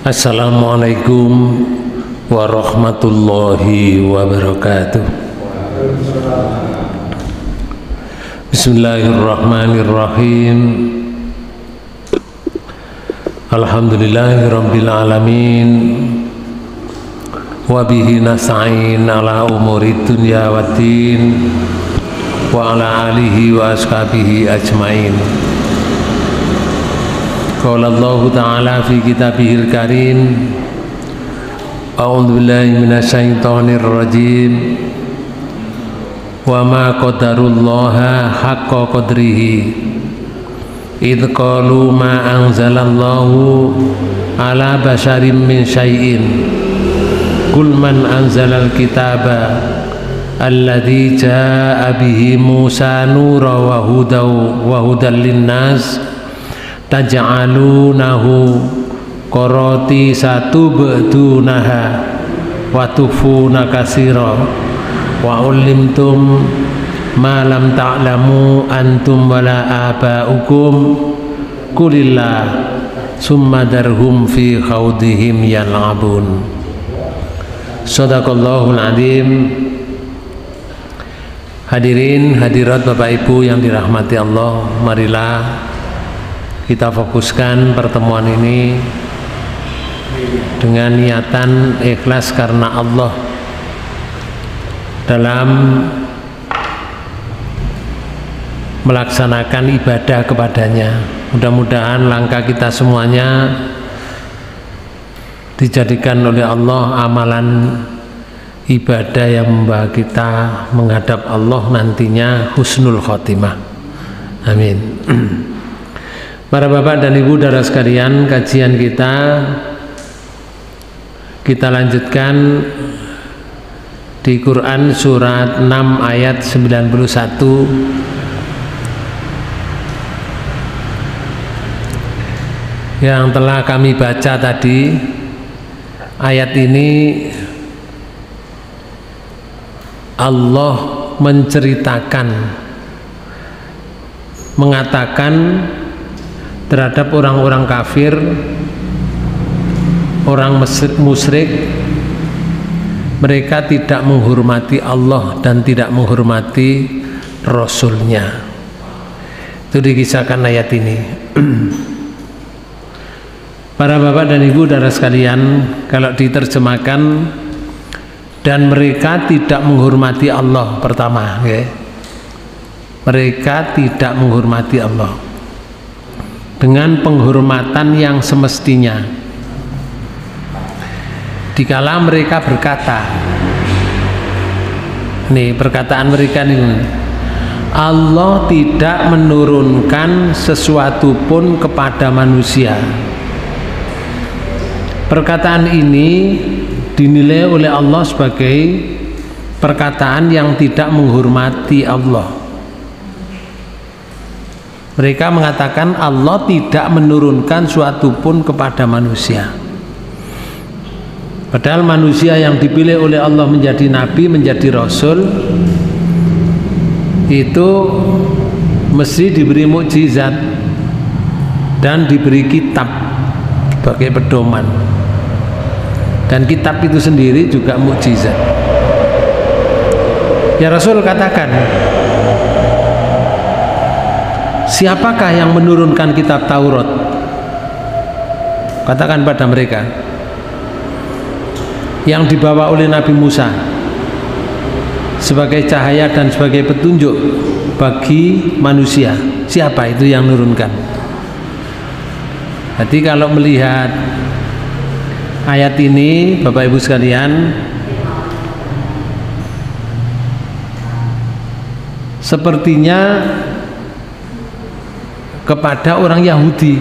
Assalamualaikum warahmatullahi wabarakatuh. Bismillahirrahmanirrahim. Alhamdulillahirabbil alamin. Wa bihi nasta'in ala umurid dunya waddin wa ala alihi wa ashabihi ajmain. Qala Allah Ta'ala fi kitabihil karim. A'udzu billahi minasyaitonir rajim. Wa ma qadarullaha haqqa qadrihi idh qalu ma anzalallahu ala basharim min syai'in qul man anzalal kitaba alladzi jaa'a bihi Musa nuran wa hudan linnas taj'alunahu qarati satubdunaha wa tufuna katsira wa ulimtum ma lam ta'lamu antum wala aba'ukum kulillah summa darhum fi khawdihim yal'abun. Shadaqallahul adzim. Hadirin hadirat Bapak Ibu yang dirahmati Allah, marilah kita fokuskan pertemuan ini dengan niatan ikhlas karena Allah dalam melaksanakan ibadah kepadanya. Mudah-mudahan langkah kita semuanya dijadikan oleh Allah amalan ibadah yang membawa kita menghadap Allah nantinya husnul khotimah. Amin. Para bapak dan ibu saudara sekalian, kajian kita lanjutkan di Quran surat 6 ayat 91 yang telah kami baca tadi. Ayat ini Allah menceritakan, mengatakan terhadap orang-orang kafir, orang musyrik, mereka tidak menghormati Allah dan tidak menghormati Rasulnya. Itu dikisahkan ayat ini. Para bapak dan ibu saudara sekalian, kalau diterjemahkan, dan mereka tidak menghormati Allah, pertama ya. Mereka tidak menghormati Allah dengan penghormatan yang semestinya. Dikala mereka berkata, nih perkataan mereka ini, Allah tidak menurunkan sesuatu pun kepada manusia. Perkataan ini dinilai oleh Allah sebagai perkataan yang tidak menghormati Allah. Mereka mengatakan Allah tidak menurunkan suatu pun kepada manusia. Padahal manusia yang dipilih oleh Allah menjadi nabi, menjadi rasul, itu mesti diberi mukjizat dan diberi kitab sebagai pedoman. Dan kitab itu sendiri juga mukjizat. Ya Rasul katakan, siapakah yang menurunkan kitab Taurat? Katakan pada mereka, yang dibawa oleh Nabi Musa sebagai cahaya dan sebagai petunjuk bagi manusia. Siapa itu yang menurunkan? Jadi kalau melihat ayat ini, Bapak Ibu sekalian, sepertinya kepada orang Yahudi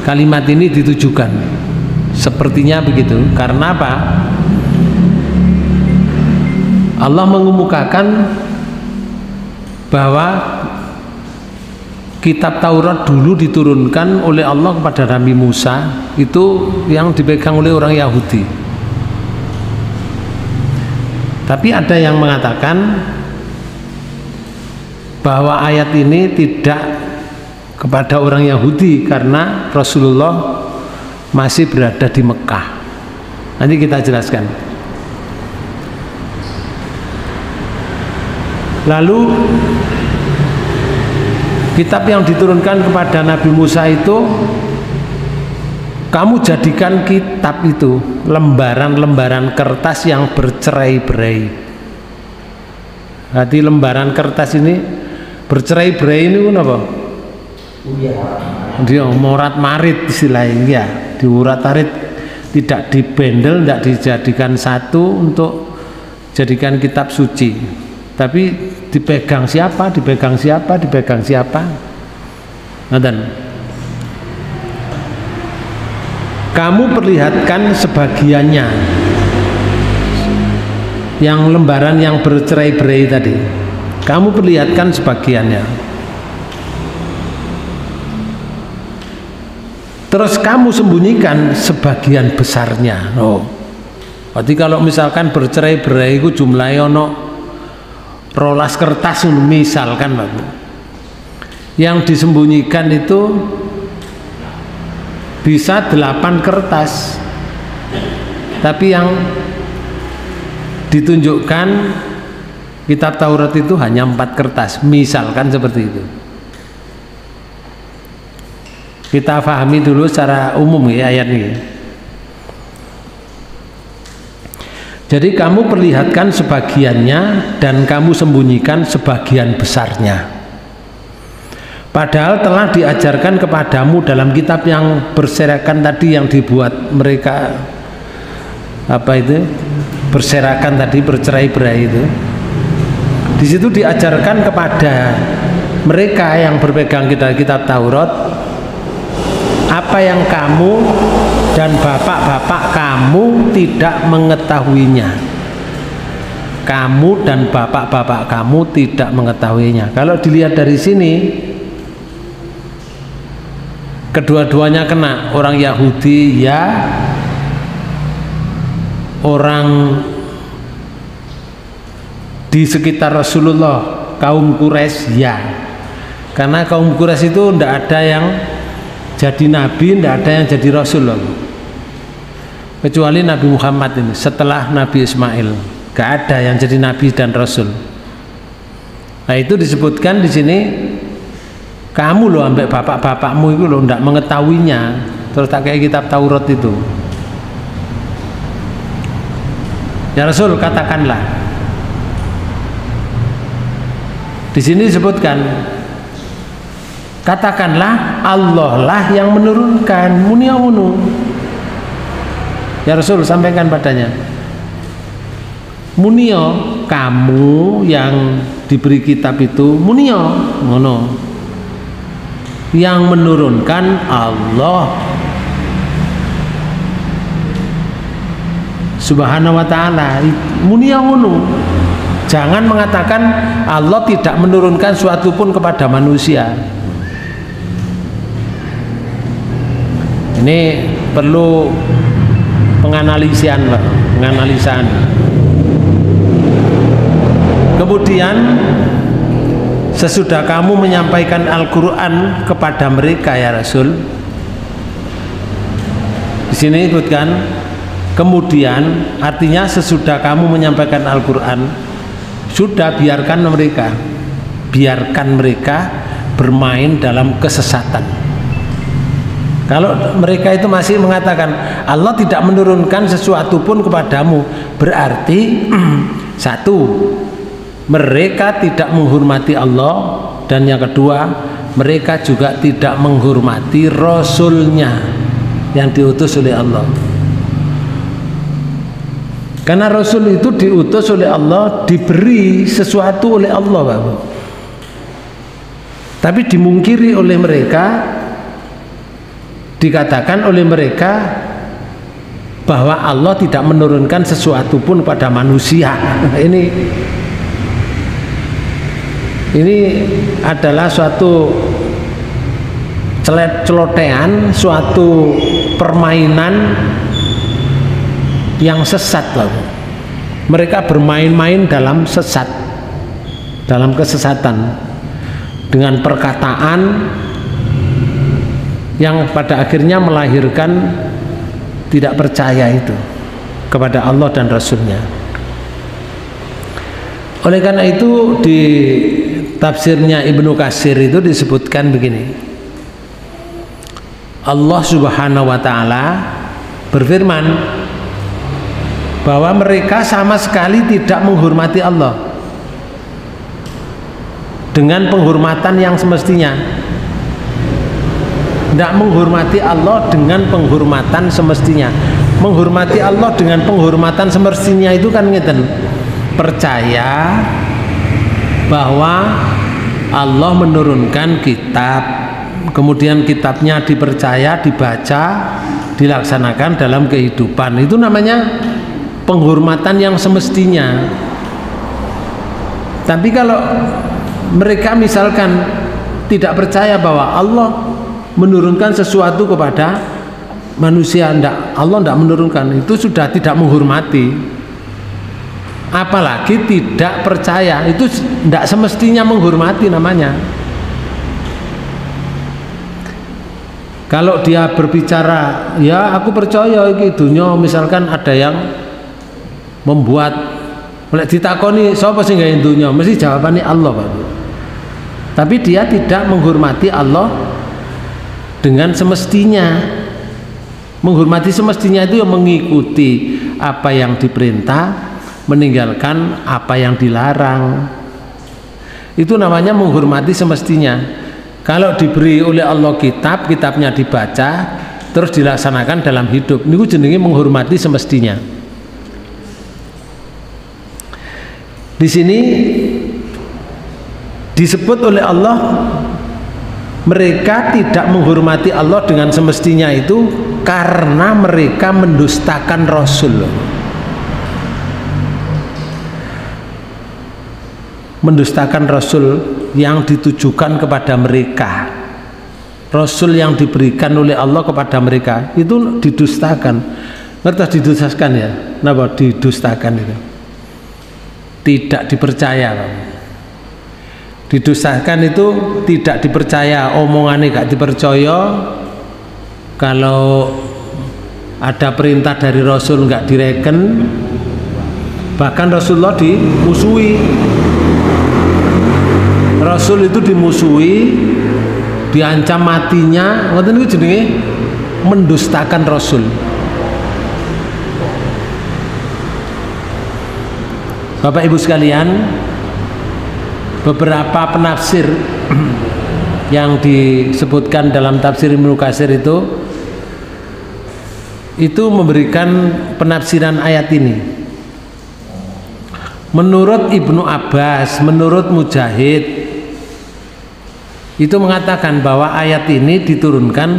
kalimat ini ditujukan, sepertinya begitu. Karena apa? Allah mengemukakan bahwa kitab Taurat dulu diturunkan oleh Allah kepada Nabi Musa, itu yang dipegang oleh orang Yahudi. Tapi ada yang mengatakan bahwa ayat ini tidak kepada orang Yahudi karena Rasulullah masih berada di Mekah. Nanti kita jelaskan. Lalu kitab yang diturunkan kepada Nabi Musa itu, kamu jadikan kitab itu lembaran-lembaran kertas yang bercerai-berai. Berarti lembaran kertas ini bercerai-berai ini apa? Dia morat marit istilahnya, ya, diurat marit, tidak dibendel, tidak dijadikan satu untuk jadikan kitab suci, tapi dipegang siapa, dipegang siapa, dipegang siapa. Nanti kamu perlihatkan sebagiannya, yang lembaran yang bercerai-berai tadi, kamu perlihatkan sebagiannya. Terus kamu sembunyikan sebagian besarnya. Oh, berarti kalau misalkan bercerai-berai itu jumlahnya ono rolas kertas misalkan, yang disembunyikan itu bisa 8 kertas, tapi yang ditunjukkan kitab Taurat itu hanya 4 kertas, misalkan seperti itu. Kita pahami dulu secara umum ya ayat ini. Jadi kamu perlihatkan sebagiannya dan kamu sembunyikan sebagian besarnya. Padahal telah diajarkan kepadamu dalam kitab yang berserakan tadi, yang dibuat mereka apa itu berserakan tadi, bercerai-berai itu. Di situ diajarkan kepada mereka yang berpegang kitab Taurat apa yang kamu dan bapak-bapak kamu tidak mengetahuinya. Kamu dan bapak-bapak kamu tidak mengetahuinya. Kalau dilihat dari sini, kedua-duanya kena, orang Yahudi ya, orang di sekitar Rasulullah, kaum Quraisy ya. Karena kaum Quraisy itu tidak ada yang jadi nabi, tidak ada yang jadi Rasulullah, kecuali Nabi Muhammad ini. Setelah Nabi Ismail gak ada yang jadi nabi dan Rasul. Nah itu disebutkan di sini, kamu loh sampai bapak-bapakmu itu loh tidak mengetahuinya, terus tak kayak kitab Taurat itu. Ya Rasul, katakanlah. Di sini disebutkan, katakanlah Allah lah yang menurunkan, muniawunu. Ya Rasul, sampaikan padanya, munio, kamu yang diberi kitab itu, munio, ngono, yang menurunkan Allah Subhanahu wa ta'ala, muniawunu. Jangan mengatakan Allah tidak menurunkan suatu pun kepada manusia. Ini perlu penganalisian, Pak, penganalisan. Kemudian sesudah kamu menyampaikan Al-Quran kepada mereka ya Rasul, di sini ikutkan, kemudian artinya sesudah kamu menyampaikan Al-Quran, sudah biarkan mereka bermain dalam kesesatan. Kalau mereka itu masih mengatakan Allah tidak menurunkan sesuatu pun kepadamu, berarti satu, mereka tidak menghormati Allah, dan yang kedua, mereka juga tidak menghormati Rasulnya yang diutus oleh Allah. Karena Rasul itu diutus oleh Allah, diberi sesuatu oleh Allah, Bapak. Tapi dimungkiri oleh mereka, dikatakan oleh mereka bahwa Allah tidak menurunkan sesuatu pun pada manusia. Ini adalah suatu celotehan, suatu permainan yang sesat, loh. Mereka bermain-main dalam sesat, dalam kesesatan, dengan perkataan yang pada akhirnya melahirkan tidak percaya itu kepada Allah dan Rasulnya. Oleh karena itu di tafsirnya Ibnu Katsir itu disebutkan begini, Allah Subhanahu wa Ta'ala berfirman bahwa mereka sama sekali tidak menghormati Allah dengan penghormatan yang semestinya. Tidak menghormati Allah dengan penghormatan semestinya. Menghormati Allah dengan penghormatan semestinya itu kan ngeten, percaya bahwa Allah menurunkan kitab, kemudian kitabnya dipercaya, dibaca, dilaksanakan dalam kehidupan. Itu namanya penghormatan yang semestinya. Tapi kalau mereka misalkan tidak percaya bahwa Allah menurunkan sesuatu kepada manusia, Allah tidak menurunkan, itu sudah tidak menghormati. Apalagi tidak percaya, itu tidak semestinya menghormati namanya. Kalau dia berbicara, ya aku percaya iki dunia, misalkan ada yang membuat, oleh ditakoni sapa sing gawe dunia, mesti jawabannya Allah, Pak. Tapi dia tidak menghormati Allah dengan semestinya. Menghormati semestinya itu yang mengikuti apa yang diperintah, meninggalkan apa yang dilarang. Itu namanya menghormati semestinya. Kalau diberi oleh Allah kitab, kitabnya dibaca terus dilaksanakan dalam hidup, niku jenenge menghormati semestinya. Di sini disebut oleh Allah mereka tidak menghormati Allah dengan semestinya itu karena mereka mendustakan Rasul. Mendustakan Rasul yang ditujukan kepada mereka. Rasul yang diberikan oleh Allah kepada mereka itu didustakan. Ngerti didustakan ya? Napa didustakan itu? Tidak dipercaya. Didustakan itu tidak dipercaya, omongannya gak dipercaya. Kalau ada perintah dari Rasul gak direken, bahkan Rasulullah dimusuhi. Rasul itu dimusuhi, diancam matinya, ngoten niku jenenge mendustakan Rasul. Bapak Ibu sekalian, beberapa penafsir yang disebutkan dalam tafsir Ibnu Katsir itu memberikan penafsiran ayat ini. Menurut Ibnu Abbas, menurut Mujahid, itu mengatakan bahwa ayat ini diturunkan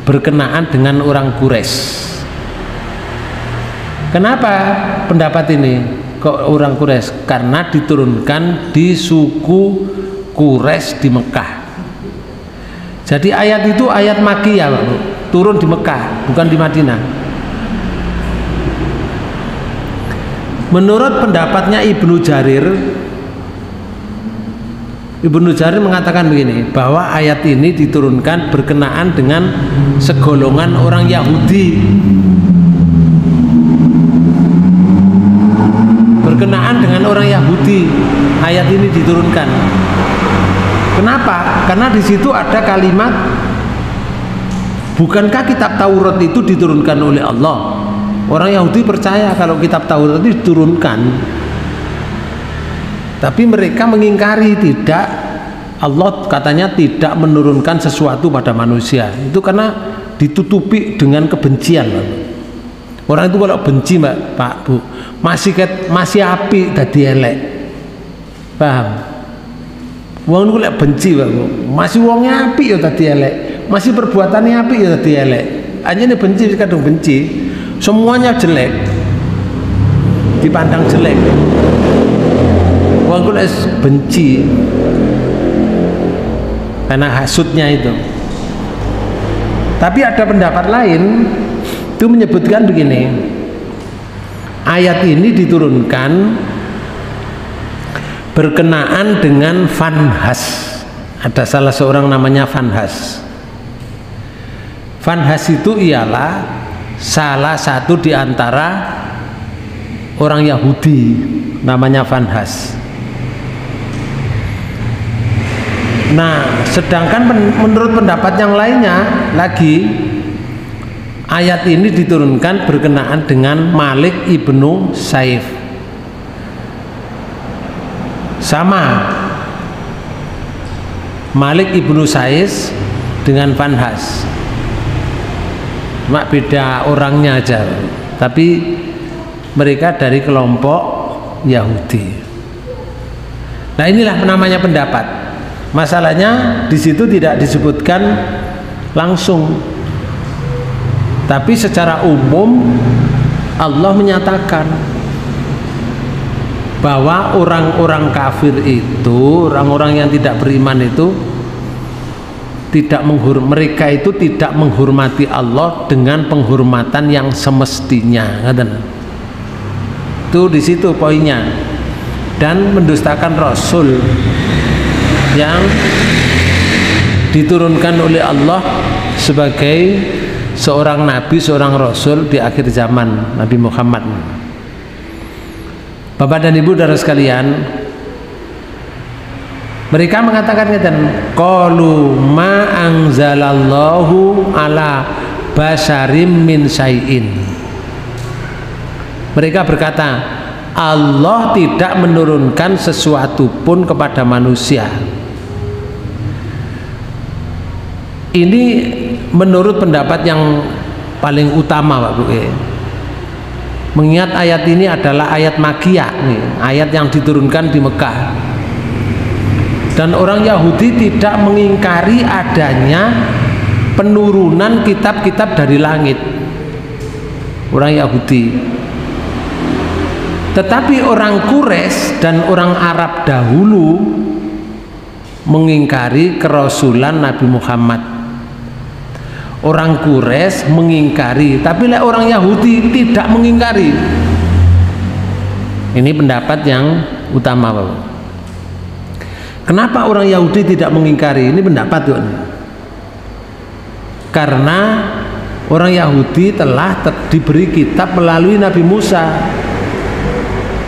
berkenaan dengan orang Quraisy. Kenapa pendapat ini kok orang Quraisy? Karena diturunkan di suku Quraisy di Mekah. Jadi ayat itu ayat Makkiyah, turun di Mekah, bukan di Madinah. Menurut pendapatnya Ibnu Jarir mengatakan begini, bahwa ayat ini diturunkan berkenaan dengan segolongan orang Yahudi. Berkenaan dengan orang Yahudi ayat ini diturunkan. Kenapa? Karena di situ ada kalimat, bukankah kitab Taurat itu diturunkan oleh Allah? Orang Yahudi percaya kalau kitab Taurat itu diturunkan, tapi mereka mengingkari. Tidak, Allah katanya tidak menurunkan sesuatu pada manusia. Itu karena ditutupi dengan kebencian. Orang itu kalau benci, Mbak, Pak, Bu, masih api dadi elek. Paham? Wong niku lek benci, Pak, Bu, masih wongnya api ya dadi elek, masih perbuatannya api ya dadi elek. Anjene benci kadung benci, semuanya jelek, dipandang jelek. Wong lek benci karena hasudnya itu. Tapi ada pendapat lain itu menyebutkan begini, ayat ini diturunkan berkenaan dengan Fanhas. Ada salah seorang namanya Fanhas. Fanhas itu ialah salah satu di antara orang Yahudi, namanya Fanhas. Nah, sedangkan menurut pendapat yang lainnya lagi, ayat ini diturunkan berkenaan dengan Malik ibnu Saif. Sama, Malik ibnu Saif dengan Fanhas, cuma beda orangnya aja, tapi mereka dari kelompok Yahudi. Nah, inilah namanya pendapat. Masalahnya di situ tidak disebutkan langsung, tapi secara umum Allah menyatakan bahwa orang-orang kafir itu, orang-orang yang tidak beriman itu mereka itu tidak menghormati Allah dengan penghormatan yang semestinya. Itu di situ poinnya. Dan mendustakan Rasul yang diturunkan oleh Allah sebagai seorang nabi, seorang rasul di akhir zaman, Nabi Muhammad. Bapak dan Ibu saudara sekalian, mereka mengatakan qalu ma anzalallahu ala basyarim min syai'in. Mereka berkata, Allah tidak menurunkan sesuatu pun kepada manusia. Ini menurut pendapat yang paling utama, Pak Bu. Mengingat ayat ini adalah ayat Makkiyah nih, ayat yang diturunkan di Mekah. Dan orang Yahudi tidak mengingkari adanya penurunan kitab-kitab dari langit. Orang Yahudi. Tetapi orang Quraisy dan orang Arab dahulu mengingkari kerasulan Nabi Muhammad. Orang Quraisy mengingkari, tapi orang Yahudi tidak mengingkari. Ini pendapat yang utama, Bapak. Kenapa orang Yahudi tidak mengingkari? Ini pendapat, Pak. Karena orang Yahudi telah diberi kitab melalui Nabi Musa,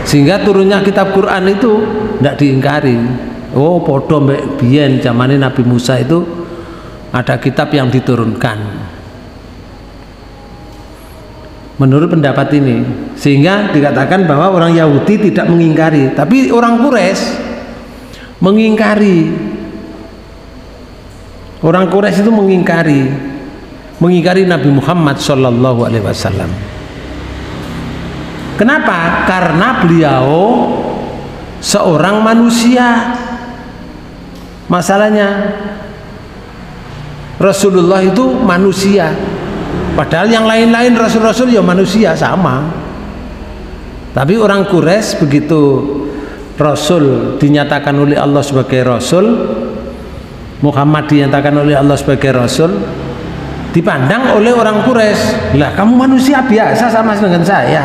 sehingga turunnya kitab Quran itu tidak diingkari. Oh, podo mbek biyen zamane Nabi Musa itu ada kitab yang diturunkan. Menurut pendapat ini, sehingga dikatakan bahwa orang Yahudi tidak mengingkari, tapi orang Quraisy mengingkari. Orang Quraisy itu mengingkari Nabi Muhammad Shallallahu Alaihi Wasallam. Kenapa? Karena beliau seorang manusia. Masalahnya Rasulullah itu manusia, padahal yang lain-lain rasul-rasul ya manusia sama. Tapi orang Quraisy begitu Rasul dinyatakan oleh Allah sebagai Rasul, Muhammad dinyatakan oleh Allah sebagai Rasul, dipandang oleh orang Quraisy, lah kamu manusia biasa sama dengan saya.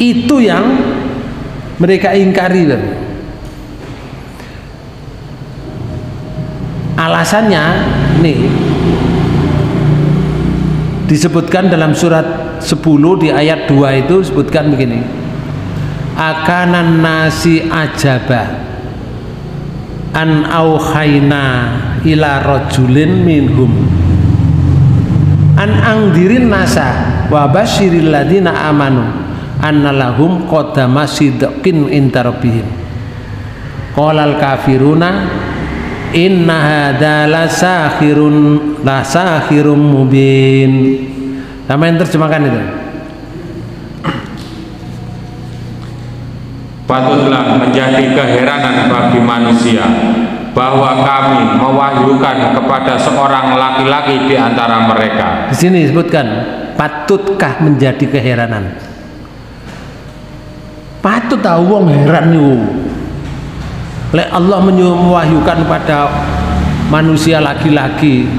Itu yang mereka ingkari. Alasannya nih disebutkan dalam surat 10 di ayat 2 itu disebutkan begini, akanan nasi ajaba an auhayna ila rajulin minhum an angdirin nasa wa basyiril ladina amanu annalahum qadama sidqin inda rabbihim qalal kafiruna inna hadza lasakhirun mubin. Sama yang terjemahkan itu. Patutlah menjadi keheranan bagi manusia bahwa kami mewahyukan kepada seorang laki-laki di antara mereka. Di sini disebutkan patutkah menjadi keheranan. Patut tahu wong heran niku. Lek Allah mewahyukan pada manusia laki-laki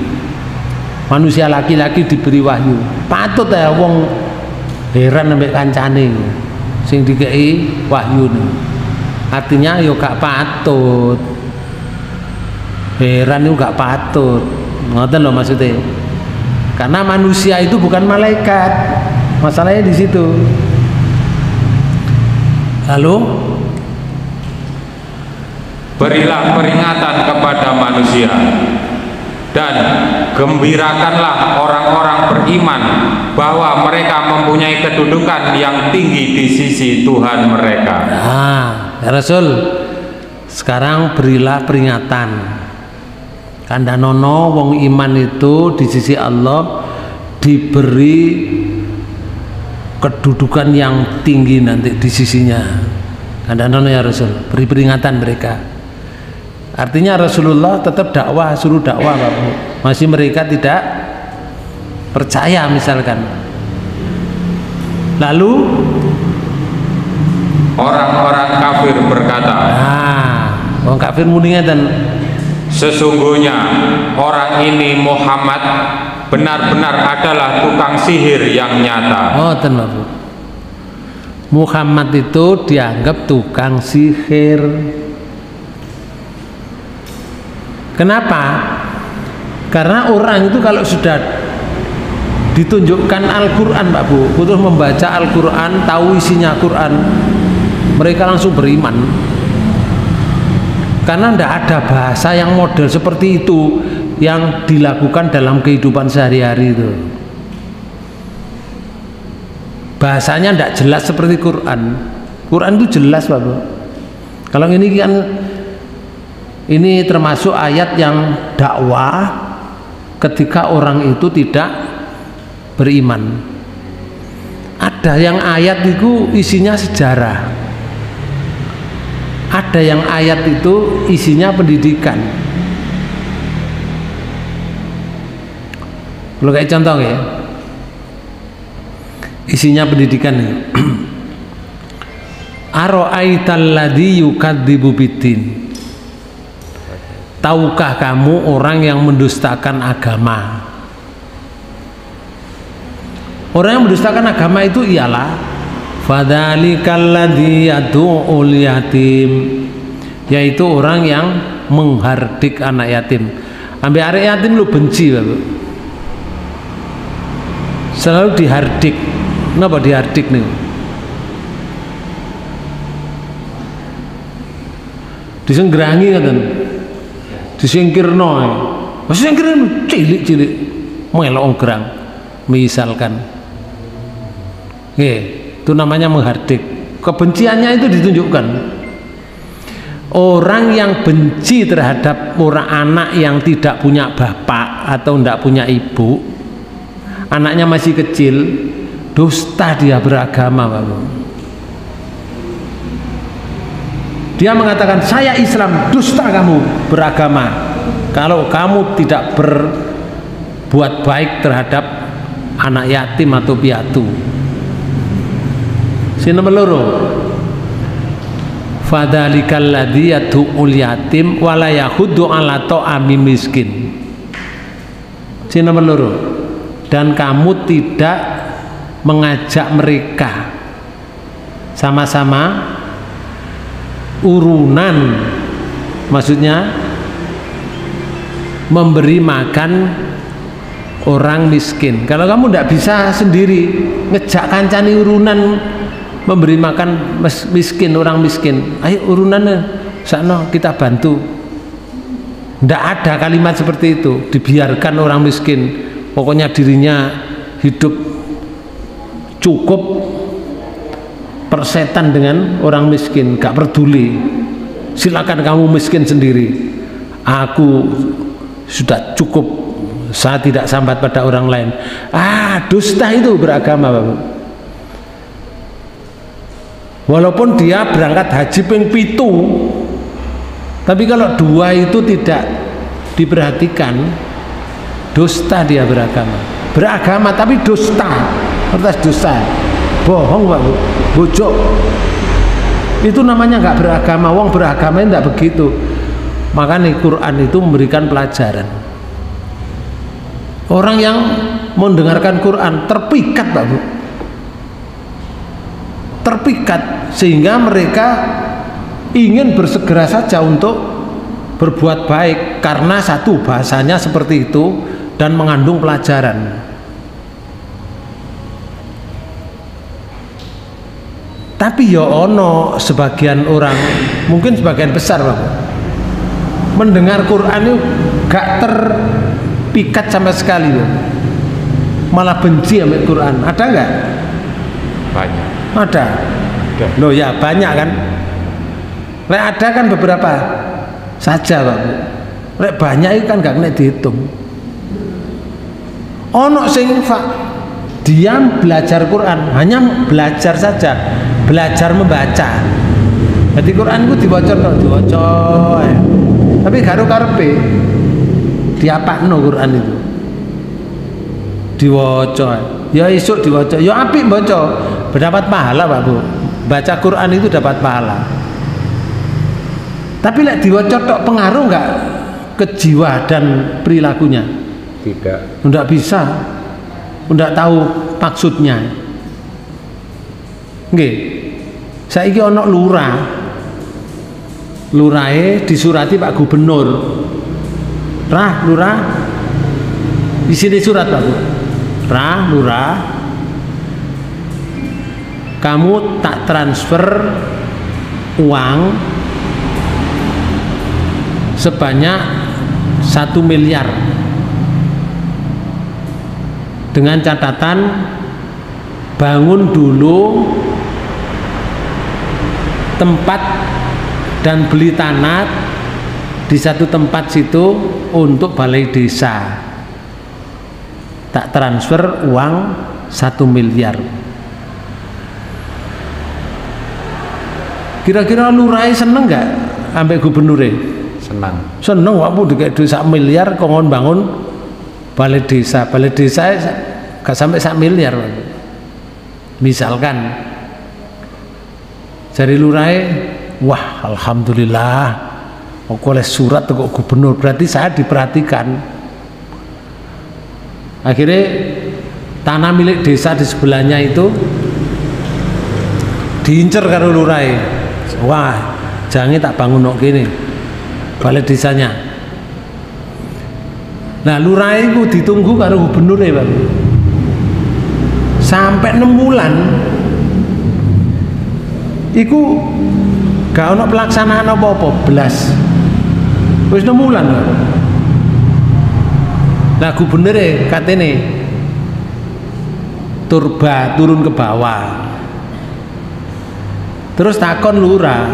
diberi wahyu, patut ya wong heran ambek kancane sing dikei wahyu nih. Artinya yo gak patut. Heran itu gak patut. Ngoten loh maksudnya. Karena manusia itu bukan malaikat. Masalahnya di situ. Lalu berilah peringatan kepada manusia dan gembirakanlah orang-orang beriman bahwa mereka mempunyai kedudukan yang tinggi di sisi Tuhan mereka. Nah, ya Rasul, sekarang berilah peringatan. Kandhanono wong iman itu di sisi Allah diberi kedudukan yang tinggi nanti di sisinya. Kandhanono ya Rasul, beri peringatan mereka. Artinya Rasulullah tetap dakwah, suruh dakwah, Bapak. Masih mereka tidak percaya misalkan. Lalu orang-orang kafir berkata, orang kafir muninya dan sesungguhnya orang ini Muhammad benar-benar adalah tukang sihir yang nyata. Oh, tenang. Muhammad itu dianggap tukang sihir. Kenapa? Karena orang itu kalau sudah ditunjukkan Al-Quran, Pak Bu, terus membaca Al-Quran, tahu isinya Quran, mereka langsung beriman. Karena tidak ada bahasa yang model seperti itu yang dilakukan dalam kehidupan sehari-hari itu. Bahasanya tidak jelas seperti Quran. Quran itu jelas, Pak Bu. Kalau ini kan, ini termasuk ayat yang dakwah ketika orang itu tidak beriman. Ada yang ayat itu isinya sejarah, ada yang ayat itu isinya pendidikan. Kalau kayak contoh ya, isinya pendidikan nih. Ara'aital ladzi yukadzibu biddin. Tahukah kamu orang yang mendustakan agama? Orang yang mendustakan agama itu ialah fadzalikal ladzi yad'ul yatim, yaitu orang yang menghardik anak yatim. Ambil anak yatim lu benci, Bapak. Selalu dihardik. Kenapa dihardik nih? Disenggerangi kan? Disingkirno, disingkirin cilik-cilik melok gerang misalkan. Itu namanya menghardik. Kebenciannya itu ditunjukkan. Orang yang benci terhadap orang anak yang tidak punya bapak atau tidak punya ibu, anaknya masih kecil, dusta dia beragama, Bapak. Dia mengatakan saya Islam, dusta kamu beragama kalau kamu tidak berbuat baik terhadap anak yatim atau piatu. Sini nomor loro, fadzalikal ladzi yad'ul yatim wa la yahuddu ala ta'ami miskin. Sini nomor loro, dan kamu tidak mengajak mereka sama-sama urunan, maksudnya memberi makan orang miskin. Kalau kamu tidak bisa sendiri ngejak kancani urunan memberi makan miskin, orang miskin, ayo urunannya sana kita bantu. Tidak ada kalimat seperti itu. Dibiarkan orang miskin, pokoknya dirinya hidup cukup persetan dengan orang miskin, gak peduli. Silakan kamu miskin sendiri, aku sudah cukup, saya tidak sambat pada orang lain. Dusta itu beragama, Bapak. Walaupun dia berangkat haji ping 7, tapi kalau 2 itu tidak diperhatikan, dusta dia beragama. Beragama tapi dusta, atas dusta, bohong, Pak, bojok. Itu namanya nggak beragama. Wong beragama tidak begitu. Makanya Quran itu memberikan pelajaran. Orang yang mendengarkan Quran terpikat, Pak Bu, terpikat, sehingga mereka ingin bersegera saja untuk berbuat baik karena satu bahasanya seperti itu dan mengandung pelajaran. Tapi ya ono sebagian orang, mungkin sebagian besar Pak, mendengar Quran itu gak terpikat sama sekali loh. Malah benci sama Quran. Ada nggak? Banyak. Ada. Loh ya banyak kan. Lek ada kan beberapa saja Pak. Lek banyak itu kan gak kena dihitung. Ono sing diam belajar Quran, hanya belajar saja, belajar membaca. Jadi Quran itu dibaca ya. Tapi karo karepe diapakno Quran itu. Diwaca. Ya esuk diwaca, ya apik baca. Berdapat pahala Pak Bu. Baca Quran itu dapat pahala. Tapi lek diwaca tok pengaruh enggak ke jiwa dan perilakunya? Tidak. Enggak bisa. Enggak tahu maksudnya. Nggih. Saiki ana lurah. Lurahe disurati Pak Gubernur. Lurah. Di sini surat Pak Bu. Lurah. Kamu tak transfer uang sebanyak 1 miliar dengan catatan bangun dulu tempat dan beli tanah di satu tempat situ untuk balai desa. Tak transfer uang 1 miliar. Kira-kira lurai seneng nggak sampai gubernure? Seneng waktu dikasih duit 1 miliar kongon bangun balai desa. Balai desa gak sampai 1 miliar misalkan. Dari lurai, wah alhamdulillah aku oleh surat ke gubernur, berarti saya diperhatikan. Akhirnya tanah milik desa di sebelahnya itu diincer karo lurai. Wah jangan tak bangun nok gini balai desanya. Nah lurah itu ditunggu karo gubernur ya Pak. Sampai 6 bulan iku gak ono pelaksanaan apa-apa belas. Wis 6 bulan Pak. Nah gubernur katene turun ke bawah. Terus takon lurah,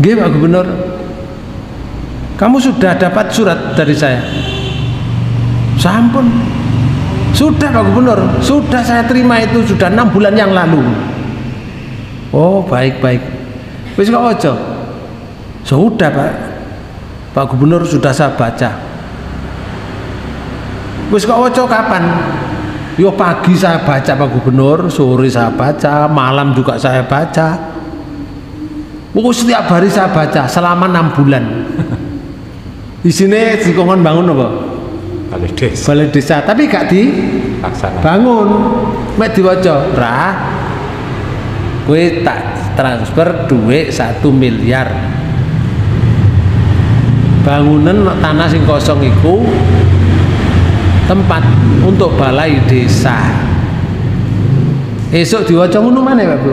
nggih Pak Gubernur, kamu sudah dapat surat dari saya? Sampun. Sudah Pak Gubernur, sudah saya terima itu sudah 6 bulan yang lalu. Oh baik. Wis kok aja. Sudah Pak Gubernur sudah saya baca. Wis kok aja kapan? Yo pagi saya baca Pak Gubernur, sore saya baca, malam juga saya baca. Setiap hari saya baca selama 6 bulan. Di sini dikongkon bangun apa? Balai desa, tapi gak bangun. Mek diwaca, kowe tak transfer duit 1 miliar. Bangunan tanah sing kosong iku tempat untuk balai desa. Esok diwaca ngono maneh Pak Bu.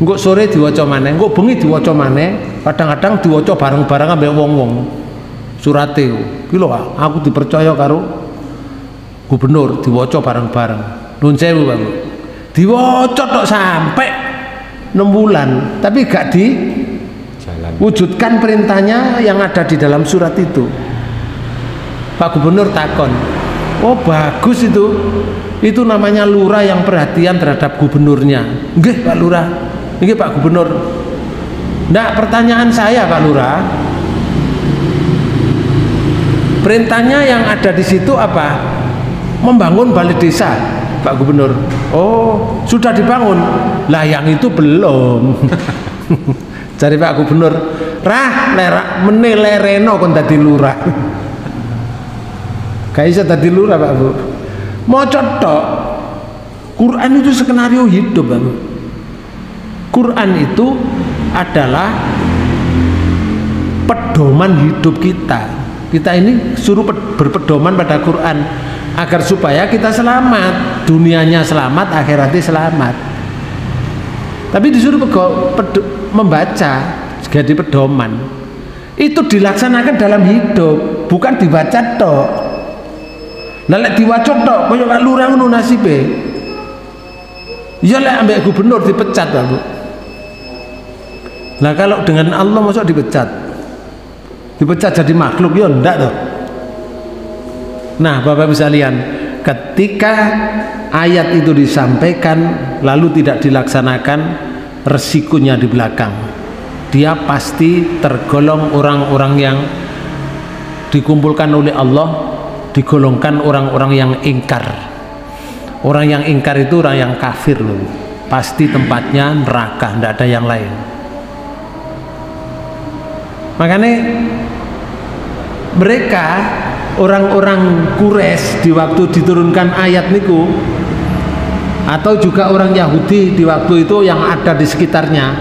Engko sore diwaca maneh, engko bengi diwaca maneh, kadang-kadang diwaca bareng-bareng ambek wong-wong. Surate ki lho aku dipercaya karo gubernur, diwaca bareng-bareng. Nuwun sewu Pak Bu. Diwaca tok sampai 6 bulan, tapi gak wujudkan perintahnya yang ada di dalam surat itu. Pak Gubernur takon, oh bagus itu namanya lurah yang perhatian terhadap gubernurnya. Nggih Pak Lurah, nggih Pak Gubernur. Nah pertanyaan saya Pak Lurah, perintahnya yang ada di situ apa? Membangun balai desa Pak Gubernur. Oh sudah dibangun, lah yang itu belum. Cari Pak Gubernur, menelereno kon dadi lurah. Gak bisa tadi lurah Pak Bu. Mau tok. Quran itu skenario hidup Pak Bu. Quran itu adalah pedoman hidup kita. Kita ini suruh berpedoman pada Quran agar supaya kita selamat, dunianya selamat, akhiratnya selamat. Tapi disuruh membaca jadi pedoman. Itu dilaksanakan dalam hidup, bukan dibaca tok. Nah lek diwaca tok koyo lek lurah ngono nasibe. Ya lek ambek gubernur dipecat, Pak Bu. Nah kalau dengan Allah masa dipecat? Dipecat jadi makhluk ya ndak toh. Nah, Bapak Ibu sekalian, ketika ayat itu disampaikan lalu tidak dilaksanakan, resikonya di belakang. Dia pasti tergolong orang-orang yang dikumpulkan oleh Allah, digolongkan orang-orang yang ingkar. Orang yang ingkar itu orang yang kafir loh. Pasti tempatnya neraka, tidak ada yang lain. Makanya mereka orang-orang Quraisy di waktu diturunkan ayat niku, atau juga orang Yahudi di waktu itu yang ada di sekitarnya,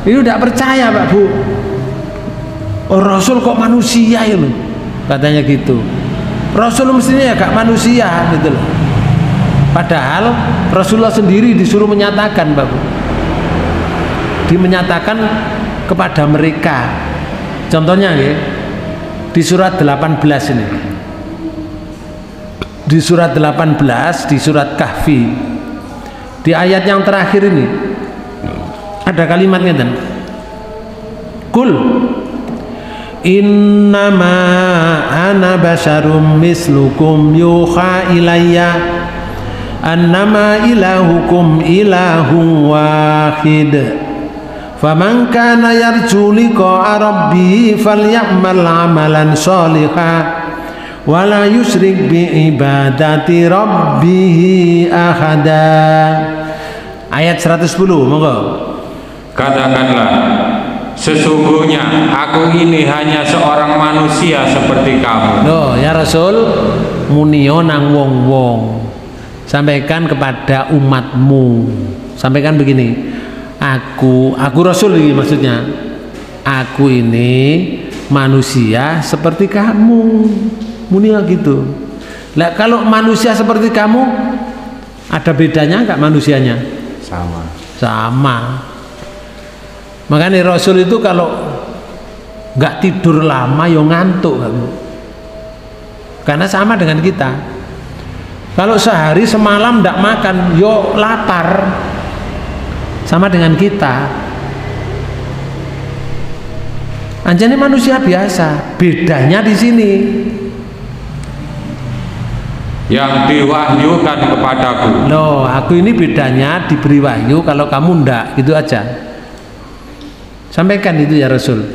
itu tidak percaya, Pak Bu. Oh, Rasul kok manusia ya loh, katanya gitu. Rasul mestinya ya gak manusia gitu loh. Padahal Rasulullah sendiri disuruh menyatakan, Pak Bu. Menyatakan kepada mereka. Contohnya ya, di surat 18 ini. Di surat 18, di surat Kahfi. Di ayat yang terakhir ini ada kalimatnya dan Kul innama ana basyarum mislukum yuha ilayya annama ilahukum ilahun wahid faman kana yarju liqa'a rabbih falyamal amalan shalihan wala yusyrik bi ibadati rabbih ahada. Ayat 110, monggo. Katakanlah, sesungguhnya aku ini hanya seorang manusia seperti kamu. Loh, ya Rasul, munio nang wong-wong. Sampaikan kepada umatmu. Sampaikan begini. Aku Rasul ini maksudnya. Aku ini manusia seperti kamu. Munio gitu. Lah kalau manusia seperti kamu, ada bedanya enggak manusianya? Sama. Makanya Rasul itu kalau nggak tidur lama ya ngantuk, karena sama dengan kita. Kalau sehari semalam nggak makan yo lapar, sama dengan kita. Anjani manusia biasa, bedanya di sini. Yang diwahyukan kepadaku. Loh, aku ini bedanya diberi wahyu, kalau kamu ndak, gitu aja. Sampaikan itu ya Rasul.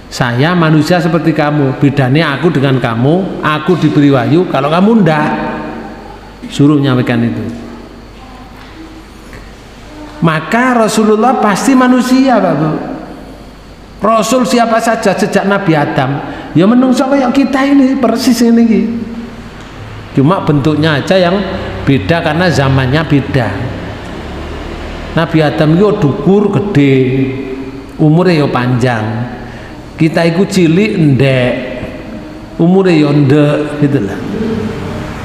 Saya manusia seperti kamu, bedanya aku dengan kamu, aku diberi wahyu, kalau kamu ndak. Suruh nyampaikan itu. Maka Rasulullah pasti manusia, Pak Bu. Rasul siapa saja sejak Nabi Adam, ya menungso kayak kita ini, persis ini. Cuma bentuknya aja yang beda karena zamannya beda. Nabi Adam itu dukur gede, umurnya ya panjang. Kita itu cilik ndek, umurnya ya ndek gitu lah.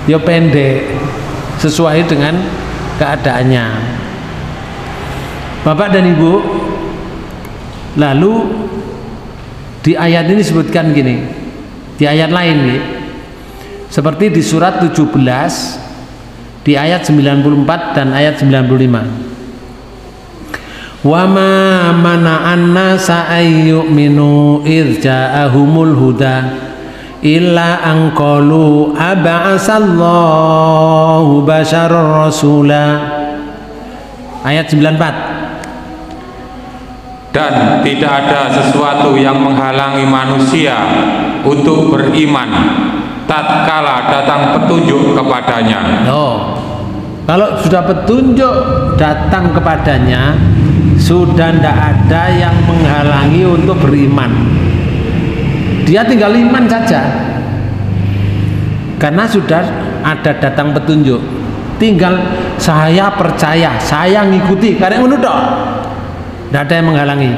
Ya pendek sesuai dengan keadaannya. Bapak dan Ibu, lalu di ayat ini disebutkan gini, di ayat lain nih, seperti di surat 17 di ayat 94 dan ayat 95. Wa ma mana'an nasa ayyuminu idz ja'ahumul huda illa an qalu aba'asallahu basyarar rasula. Ayat 94. Dan tidak ada sesuatu yang menghalangi manusia untuk beriman tatkala datang petunjuk kepadanya. No. Kalau sudah petunjuk datang kepadanya, sudah tidak ada yang menghalangi untuk beriman. Dia tinggal iman saja, karena sudah ada datang petunjuk. Tinggal saya percaya, saya ngikuti, karena menurut tidak ada yang menghalangi.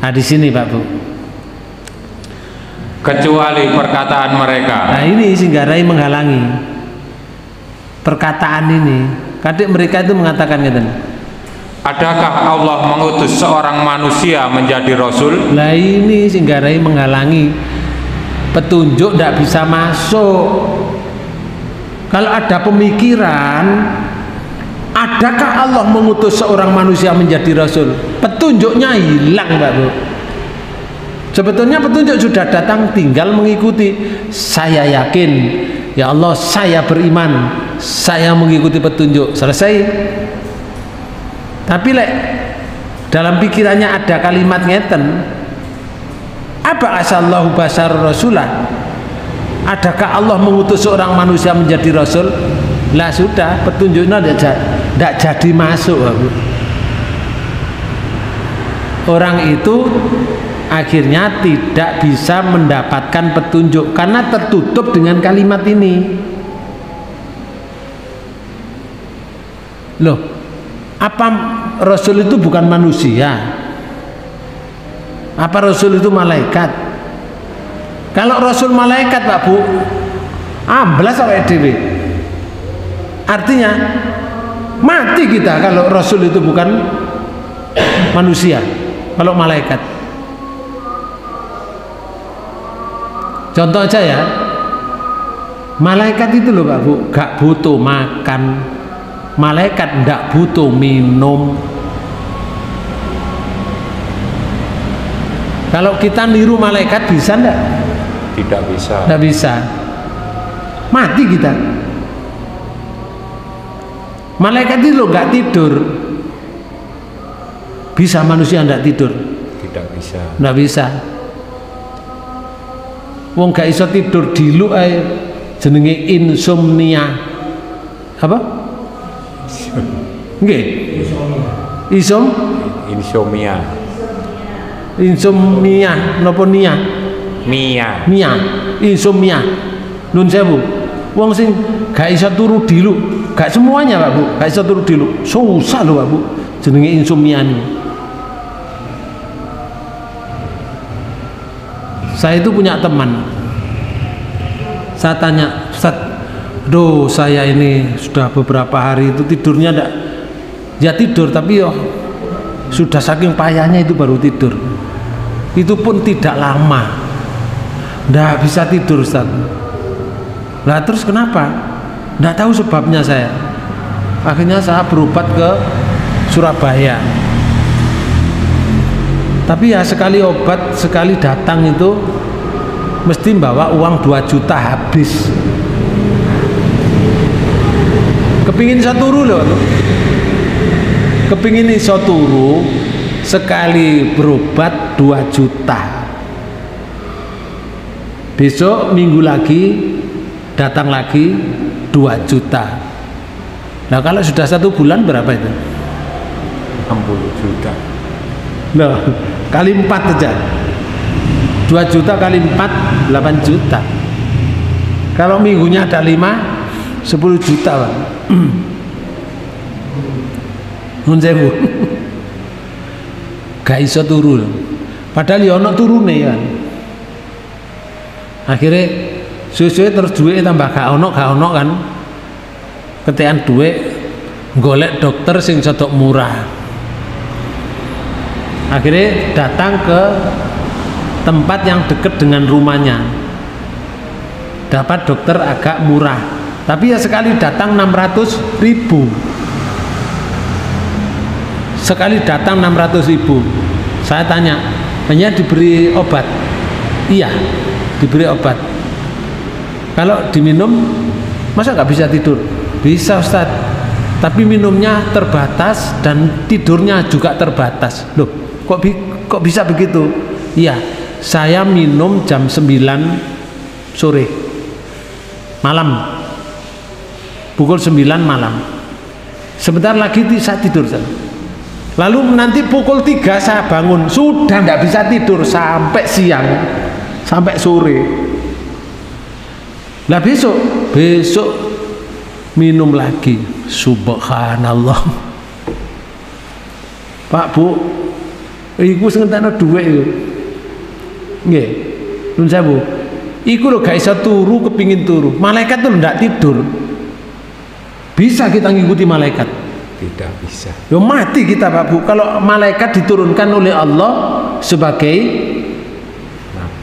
Nah, di sini Pak Bu. Kecuali perkataan mereka. Nah, ini singgarai menghalangi perkataan ini. Kadang mereka itu mengatakan gitu. Adakah Allah mengutus seorang manusia menjadi rasul? Nah, ini singgarai menghalangi petunjuk, tidak bisa masuk. Kalau ada pemikiran, adakah Allah mengutus seorang manusia menjadi rasul? Petunjuknya hilang, Mbak Bu. Sebetulnya petunjuk sudah datang, tinggal mengikuti. Saya yakin, ya Allah, saya beriman, saya mengikuti petunjuk, selesai. Tapi dalam pikirannya ada kalimat ngeten, apa asallahu basar rasulah? Adakah Allah mengutus seorang manusia menjadi rasul? Lah sudah, petunjuknya tidak jadi masuk. Orang itu akhirnya tidak bisa mendapatkan petunjuk karena tertutup dengan kalimat ini. Loh, apa rasul itu bukan manusia? Apa rasul itu malaikat? Kalau rasul malaikat Pak Bu, amblas awake dhewe. Artinya mati kita kalau rasul itu bukan manusia, kalau malaikat. Contoh aja ya, malaikat itu loh Pak Bu, gak butuh makan, malaikat gak butuh minum. Kalau kita niru malaikat bisa enggak? Tidak bisa. Tidak bisa. Mati kita. Malaikat itu loh gak tidur. Bisa manusia enggak tidur? Tidak bisa. Enggak bisa. Wong gak iso tidur dilu ae jenenge insomnia. Apa? Nggih. Insomnia. Insomnia napa nia? Mia. Insomnia. Nun sewu. Wong sing gak iso turu dilu, gak semuanya Pak Bu, gak iso turu dilu. Susah lho Pak Bu. Jenenge insomnia ini. Saya itu punya teman, saya tanya, Ustaz, saya ini sudah beberapa hari itu tidurnya enggak, ya tidur tapi sudah saking payahnya itu baru tidur, itu pun tidak lama, enggak bisa tidur Ustaz. Lah terus kenapa? Enggak tahu sebabnya saya. Akhirnya saya berobat ke Surabaya. Tapi ya sekali obat, sekali datang itu mesti bawa uang 2 juta habis. Kepingin iso turu loh. Kepingin iso turu, sekali berobat 2 juta. Besok minggu lagi datang lagi 2 juta. Nah kalau sudah 1 bulan berapa itu? 60 juta. Nah, kali 4 saja. 2 juta kali 4, 8 juta. Kalau minggunya ada 5, 10 juta Pak. Nun sewu. Gak iso turu. Padahal ya ono turune ya. Akhirnya suwe-suwe terus duit tambah gak ono kan. Ketekan duit golek dokter sing sedok murah. Akhirnya datang ke tempat yang dekat dengan rumahnya, dapat dokter agak murah, tapi ya sekali datang 600.000, sekali datang 600.000. Saya tanya, hanya diberi obat? Iya, diberi obat. Kalau diminum masa nggak bisa tidur? Bisa Ustaz, tapi minumnya terbatas dan tidurnya juga terbatas. Loh, kok bisa begitu? Iya, saya minum jam 9 sore, malam, pukul 9 malam. Sebentar lagi saya tidur. Lalu nanti pukul 3 saya bangun, sudah tidak bisa tidur sampai siang, sampai sore. Nah besok minum lagi. Subhanallah Pak Bu, Iku sing entekno dhuwit iku. Nggih. Nun sewu. Iku lho gak iso turu kepingin turu. Malaikat tuh ndak tidur. Bisa kita ngikuti malaikat? Tidak bisa. Yo mati kita Pak Bu. Kalau malaikat diturunkan oleh Allah sebagai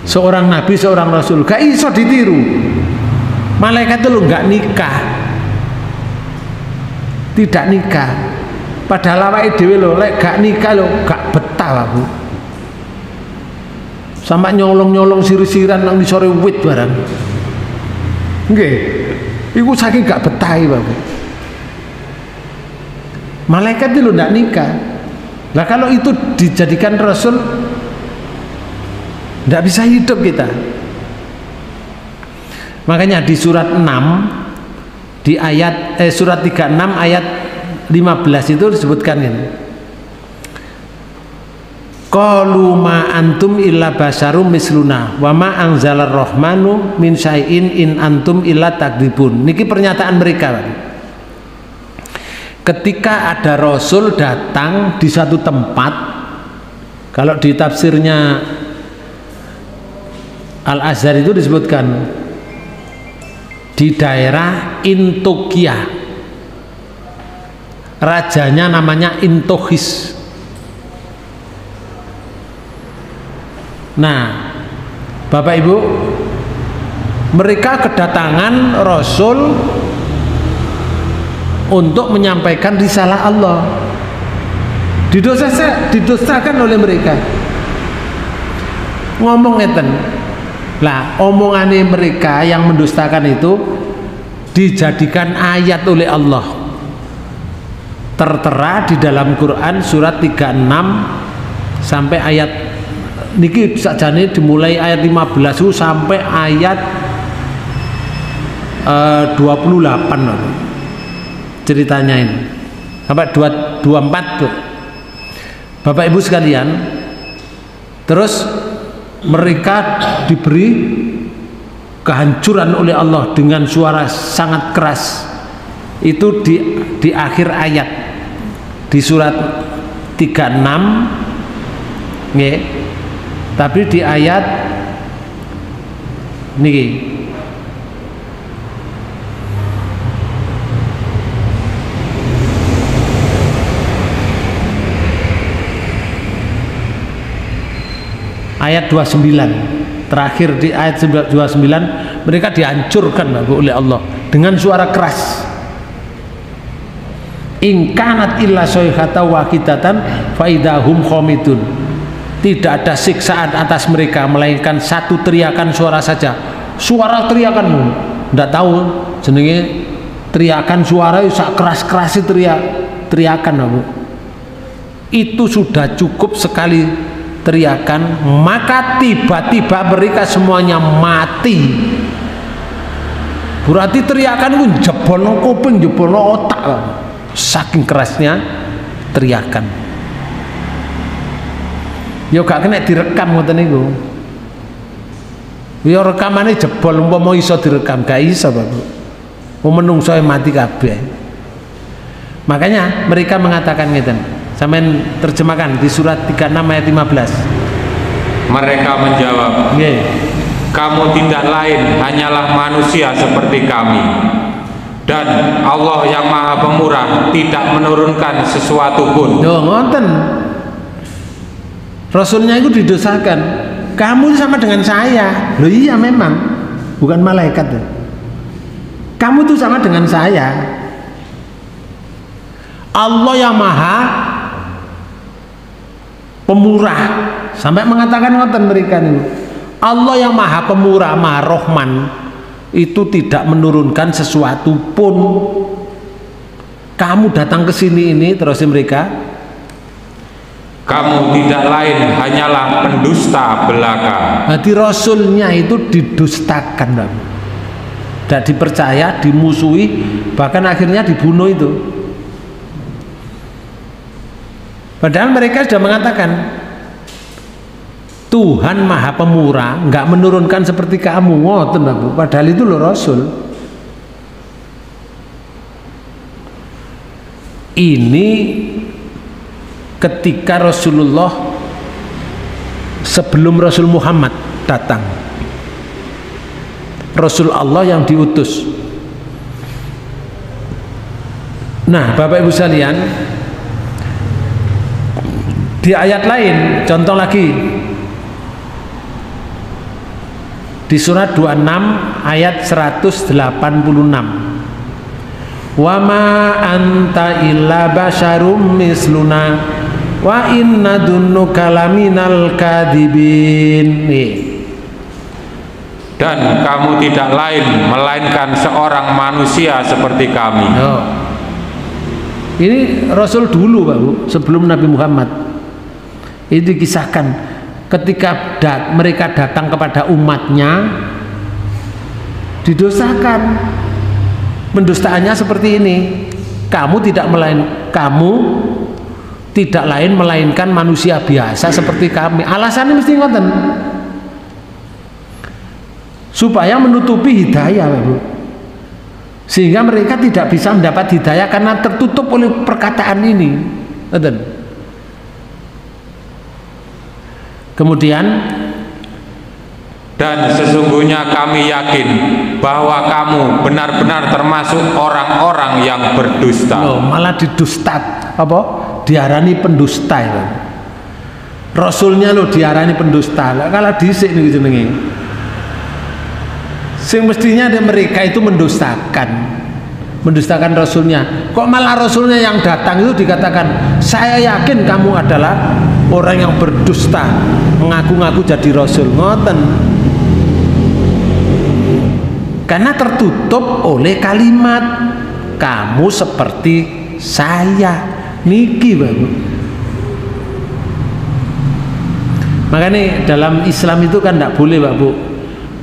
seorang nabi, seorang rasul, gak iso ditiru. Malaikat itu lo gak nikah, tidak nikah. Padahal awake dhewe lho lek gak nikah lho gak betah Pak Bu. Sampai nyolong-nyolong sir-siran nang sore wit barang. Nggih. Iku saking gak betah Pak Bu. Malaikat itu lho ndak nikah. Nah kalau itu dijadikan rasul, ndak bisa hidup kita. Makanya di surat 6 di ayat surat 36 ayat 15 itu disebutkan ini. Qalu ma antum illa basarum misluna wa ma anzalar rahmanu min syai'in in antum illa takdzibun. Niki pernyataan mereka. Ketika ada rasul datang di satu tempat, kalau di tafsirnya Al-Azhar itu disebutkan di daerah Intokia, rajanya namanya Intohis. Nah Bapak Ibu, mereka kedatangan rasul untuk menyampaikan risalah Allah. Didosakan oleh mereka. Ngomong ngeten. Lah, omongannya mereka yang mendustakan itu dijadikan ayat oleh Allah. Tertera di dalam Quran surat 36 sampai ayat niki sakjane dimulai ayat 15 sampai ayat 28 ceritanya ini sampai 24 tuh Bapak Ibu sekalian. Terus mereka diberi kehancuran oleh Allah dengan suara sangat keras. Itu di akhir ayat di surat 36 nggih. Tapi di ayat niki ayat 29 terakhir di ayat 29 mereka dihancurkan oleh Allah dengan suara keras. In kanat illa sayhatan wahidatan fa idahum khamidun. Tidak ada siksaan atas mereka melainkan satu teriakan suara saja. Suara teriakanmu ndak tahu jenenge teriakan suara sak keras-keras teriakan Bu. Itu sudah cukup sekali teriakan, maka tiba-tiba mereka semuanya mati. Berarti teriakan itu jebol kuping, jebol otak, saking kerasnya teriakan. Ya gak kena direkam ngoten niku. Ya rekamane jebol umpama iso direkam, gak iso Bapak. Menungso mati kabeh. Makanya mereka mengatakan ngeten. Sampeyan terjemahkan di surat 36 ayat 15. Mereka menjawab, kamu tidak lain hanyalah manusia seperti kami, dan Allah yang Maha Pemurah tidak menurunkan sesuatu pun. Yo ngoten. Rasulnya itu didosakan. Kamu sama dengan saya. Loh iya memang, bukan malaikat. Kamu itu sama dengan saya. Allah yang Maha Pemurah, sampai mengatakan ngoten mereka ini. Allah yang Maha Pemurah, Maha Rahman itu tidak menurunkan sesuatu pun. Kamu datang ke sini ini terus mereka, kamu tidak lain hanyalah pendusta belaka. hati rasulnya itu didustakan, tidak dipercaya, dimusuhi, bahkan akhirnya dibunuh itu. Padahal mereka sudah mengatakan Tuhan Maha Pemurah nggak menurunkan seperti kamu, ngoten Bu. Padahal itu loh Rasul. Ini ketika Rasulullah sebelum Rasul Muhammad datang. Rasul Allah yang diutus. Nah, Bapak Ibu sekalian, di ayat lain, contoh lagi di surat 26 ayat 186, wa ma anta illa basyarum misluna wa inna dunnuka laminal kadibin. Dan kamu tidak lain melainkan seorang manusia seperti kami. Ini Rasul dulu Pak Bu, sebelum Nabi Muhammad. Itu dikisahkan ketika mereka datang kepada umatnya, didosakan. Pendustaannya seperti ini, kamu tidak lain melainkan manusia biasa seperti kami. Alasannya mesti ngoten, supaya menutupi hidayah Pak Bu, sehingga mereka tidak bisa mendapat hidayah karena tertutup oleh perkataan ini. Kemudian, dan sesungguhnya kami yakin bahwa kamu benar-benar termasuk orang-orang yang berdusta. Malah didustat, apa? Diarani pendusta itu. Rasulnya diarani pendusta. Kalau dhisik niku jenenge. Sing mestinya mereka itu mendustakan Rasulnya. Kok malah Rasulnya yang datang itu dikatakan, saya yakin kamu adalah orang yang berdusta, mengaku-ngaku jadi Rasul. Ngoten. Karena tertutup oleh kalimat kamu seperti saya niki Bapak. Makanya dalam Islam itu kan tidak boleh Pak Bu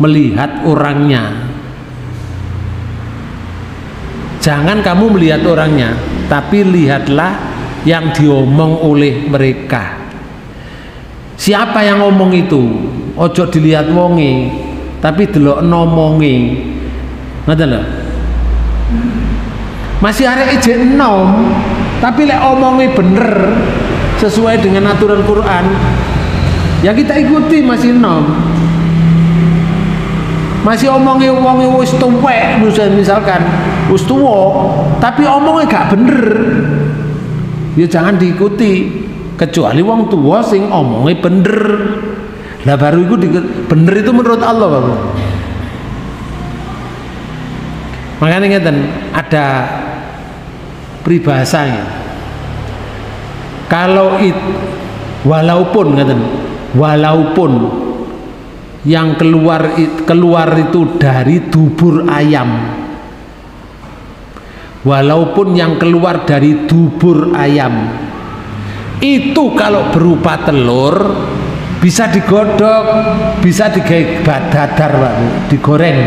melihat orangnya. Jangan kamu melihat orangnya, tapi lihatlah yang diomong oleh mereka. Siapa yang ngomong itu? Ojo dilihat wonge, tapi delok nomonge. Ngoten lho. Masih arek ijek enom, tapi lek omongnya bener sesuai dengan aturan Quran, ya kita ikuti. Masih enom, masih omongnya wis tuwek, misalkan wis tuwa, tapi omongnya gak bener, ya jangan diikuti. Kecuali wong tua sing omongnya bener, lah baru itu bener itu menurut Allah Bapak. Makanya ngeten, ada peribahasanya. Kalau walaupun yang keluar itu dari dubur ayam, walaupun yang keluar dari dubur ayam itu kalau berupa telur bisa digodok, bisa digawe dadar Pak, digoreng.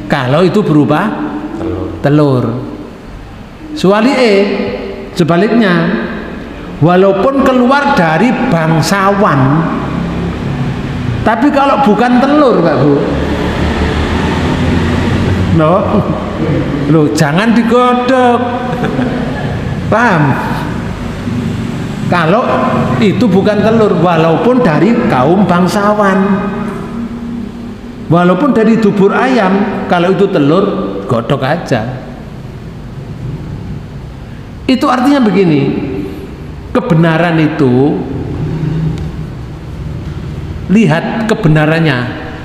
Kalau itu berupa telur. Sebaliknya, walaupun keluar dari bangsawan, tapi kalau bukan telur Pak Bu, jangan digodok. Paham? Kalau itu bukan telur, walaupun dari kaum bangsawan, walaupun dari dubur ayam, kalau itu telur, godok aja. Itu artinya begini, kebenaran itu lihat kebenarannya,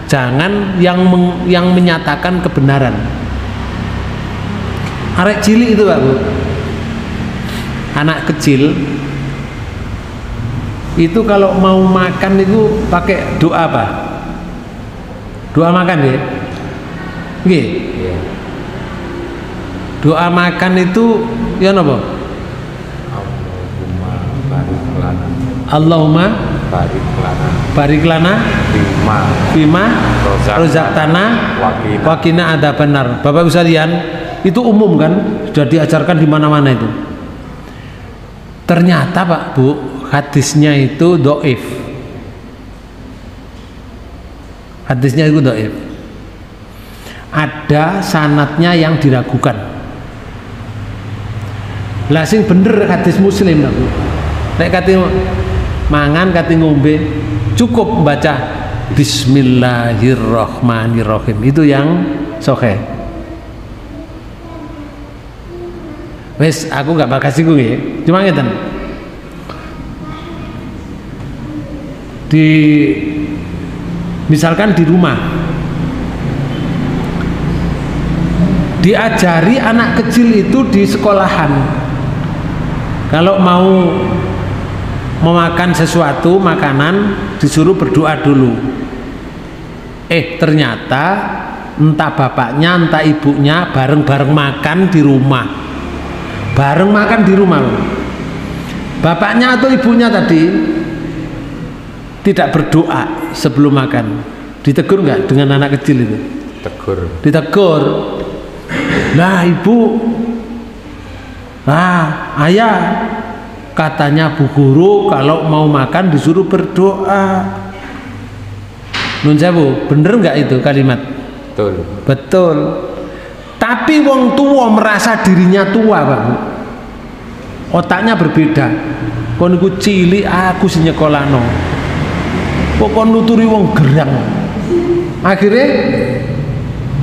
jangan yang menyatakan kebenaran. Arek cilik itu Pak Bu, anak kecil itu kalau mau makan itu pakai doa apa? Doa makan ya? Nggih. Doa makan itu ya napa? Allahumma barik lana bima rozaqtana wa qina adzabannar. Bapak Ibu sekalian, itu umum kan? Sudah diajarkan di mana-mana itu. Ternyata Pak Bu, hadisnya itu dhaif. Hadisnya itu dhaif. Ada sanadnya yang diragukan. Lah sing bener hadis Muslim Pak Bu. Nek kate mangan kate ngombe cukup baca Bismillahirrahmanirrahim, itu yang sahih. Wes aku gak bakal singgung ya, cuma ngeten. Misalkan di rumah diajari anak kecil itu di sekolahan, kalau mau memakan sesuatu makanan disuruh berdoa dulu. Ternyata entah bapaknya entah ibunya bareng-bareng makan di rumah, bareng makan di rumah. Bapaknya atau ibunya tadi tidak berdoa sebelum makan, ditegur nggak dengan anak kecil itu? Ditegur. Nah ibu, ayah, katanya Bu Guru kalau mau makan disuruh berdoa. Nun sewu, bener nggak itu kalimat? Betul. Tapi wong tua merasa dirinya tua, Pak Bu. Otaknya berbeda. Kon iku cilik, aku sing nyekolano. Kok kon nuturi wong gerang. Akhirnya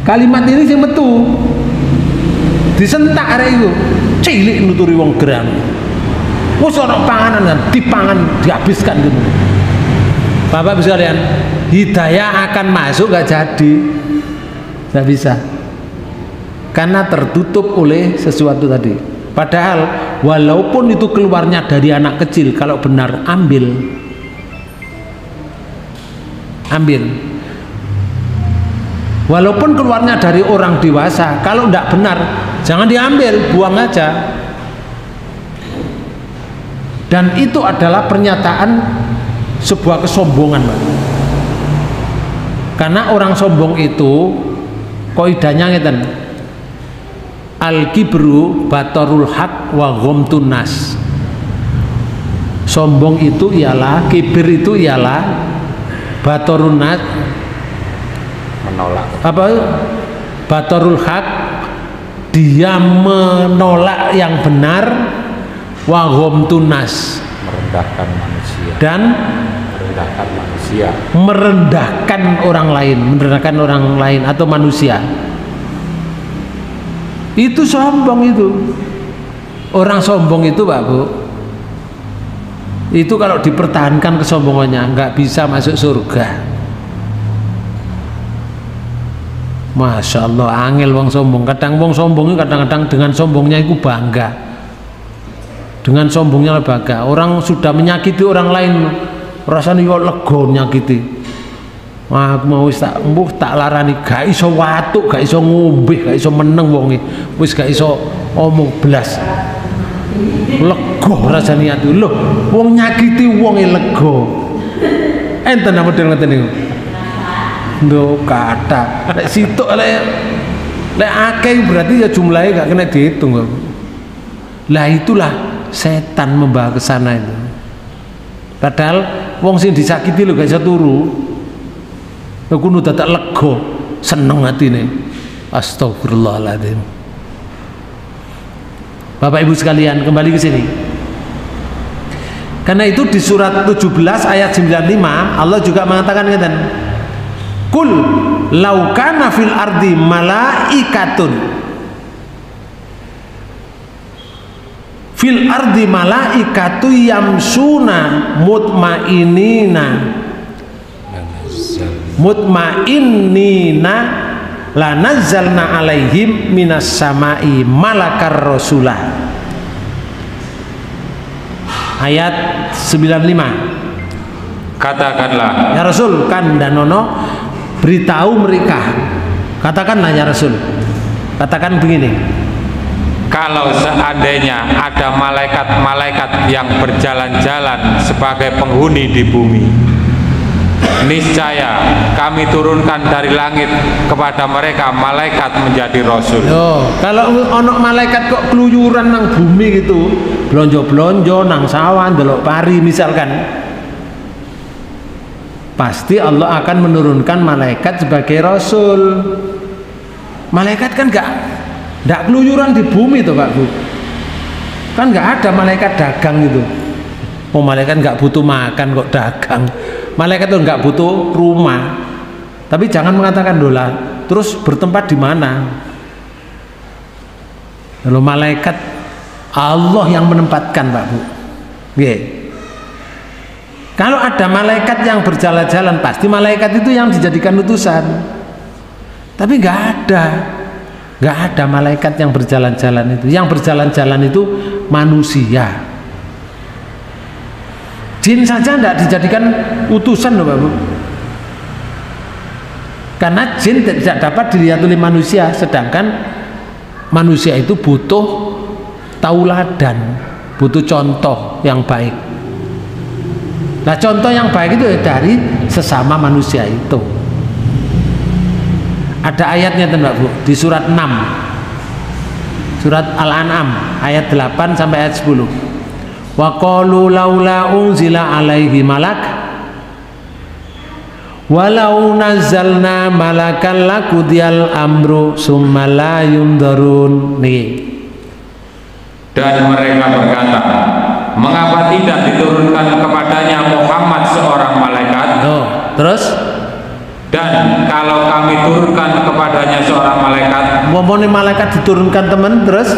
kalimat ini sing metu. Disentak arek iku. Cilik nuturi wong gerang. Wis ana panganan kan dipangan dihabiskan gitu. Bapak bisa lihat, hidayah akan masuk gak jadi, gak bisa, karena tertutup oleh sesuatu tadi. Padahal walaupun itu keluarnya dari anak kecil, kalau benar ambil. Walaupun keluarnya dari orang dewasa, kalau tidak benar jangan diambil, buang aja. Dan itu adalah pernyataan sebuah kesombongan, Pak. Karena orang sombong itu kaidahnya ngeten, al-kibru batarul haq wa ghamtun nas. Sombong itu ialah, kibir itu ialah batarun nas, menolak. Apa? Batarul haq, dia menolak yang benar, wa ghamtun nas, merendahkan manusia. Dan merendahkan orang lain atau manusia. Itu sombong itu. Orang sombong itu, Pak Bu, itu kalau dipertahankan kesombongannya nggak bisa masuk surga. Masya Allah, angel wong sombong. Kadang wong sombong kadang-kadang dengan sombongnya itu bangga. Dengan sombongnya bangga. Orang sudah menyakiti orang lain, rasanya yo lega nyakiti. Wah, mau wis tak larani, gak iso watuk, gak iso ngombe, gak iso meneng wonge. Wis gak iso omong blas. Lega rasane ati. Lho, wong nyakiti wonge lega. Enten model ngoten niku. Nduk kata. Lek situk lek akeh berarti ya jumlahnya gak kena dihitung. Lah itulah setan membawa ke sana itu. Padahal wong sing disakiti lho gak iso turu. Aku nu dadak lega, seneng atine. Astagfirullahaladzim. Bapak Ibu sekalian, kembali ke sini. Karena itu di surat 17 ayat 95 Allah juga mengatakan ngeten. Kul lau kana fil ardi malaikatun fil ardi malaikatu yamsuna mutmainnina lanazzalna alaihim minas samai malakar rasulah. Ayat 95. Katakanlah, ya Rasul, kandhanono beritahu mereka, katakanlah ya Rasul, katakan begini, kalau seandainya ada malaikat-malaikat yang berjalan-jalan sebagai penghuni di bumi, niscaya kami turunkan dari langit kepada mereka malaikat menjadi rasul. Kalau ono malaikat kok keluyuran nang bumi gitu, blonjo-blonjo nang sawah ndelok pari misalkan, pasti Allah akan menurunkan malaikat sebagai rasul. Malaikat kan nggak keluyuran di bumi tuh Pak Bu, kan nggak ada malaikat dagang gitu. Oh, malaikat nggak butuh makan kok dagang. Malaikat itu nggak butuh rumah. Tapi jangan mengatakan dola. Terus bertempat di mana? Kalau malaikat Allah yang menempatkan, Pak Bu. Yeah. Kalau ada malaikat yang berjalan-jalan, pasti malaikat itu yang dijadikan utusan. Tapi nggak ada malaikat yang berjalan-jalan itu. Yang berjalan-jalan itu manusia. Jin saja tidak dijadikan utusan loh, Pak Bu. Karena jin tidak dapat dilihat oleh manusia, sedangkan manusia itu butuh tauladan, butuh contoh yang baik. Nah, contoh yang baik itu dari sesama manusia itu. Ada ayatnya Mbak Bu di surat 6. Surat Al-An'am ayat 8 sampai ayat 10. Wa qalu laula unzila alaihi malak walau nazzalna malakan lakudiyal amru summa la yundarun. Nih. Dan mereka berkata, mengapa tidak diturunkan kepadanya Muhammad seorang malaikat? Oh, terus? Dan kalau kami turunkan kepadanya seorang malaikat, umpamane malaikat diturunkan teman, terus?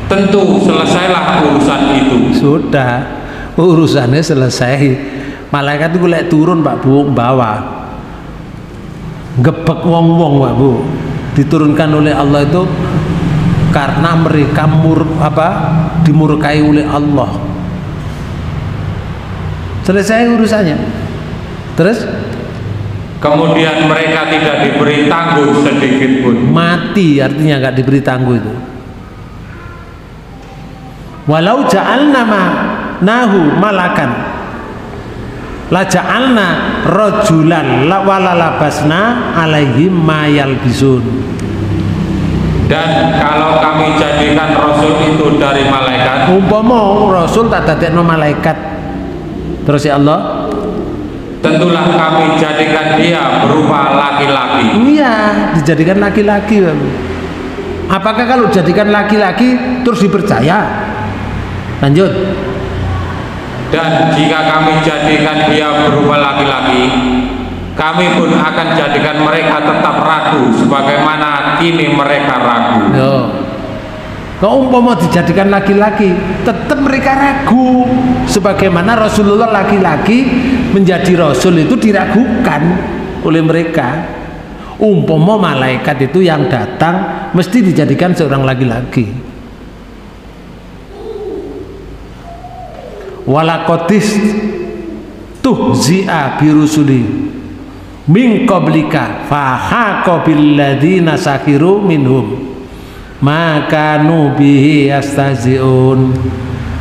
Tentu selesailah urusan itu. Sudah, urusannya selesai. Malaikat itu lek turun Pak Bu, bawa gebek wong-wong Pak Bu, diturunkan oleh Allah itu karena mereka dimurkai oleh Allah. Selesai urusannya. Terus kemudian mereka tidak diberi tangguh sedikit pun. Mati artinya nggak diberi tangguh itu. Walau ja'alna nahu malakan la ja'alna rajulan walalabasna alaihim mayal bisun. Dan kalau kami jadikan Rasul itu dari malaikat, umpama Rasul tak dadekno malaikat, terus ya Allah, tentulah kami jadikan dia berupa laki-laki. Iya, dijadikan laki-laki. Apakah kalau dijadikan laki-laki terus dipercaya? Lanjut. Dan jika kami jadikan dia berupa laki-laki, kami pun akan jadikan mereka tetap ragu sebagaimana kini mereka ragu. Kalau umpama dijadikan laki-laki, tetap mereka ragu sebagaimana Rasulullah laki-laki menjadi Rasul itu diragukan oleh mereka. Umpama malaikat itu yang datang mesti dijadikan seorang laki-laki. Walakotis tuhzi'a birusuli min qablika fahaqa billadzina sakiru minhum maka nubihi yastaziun.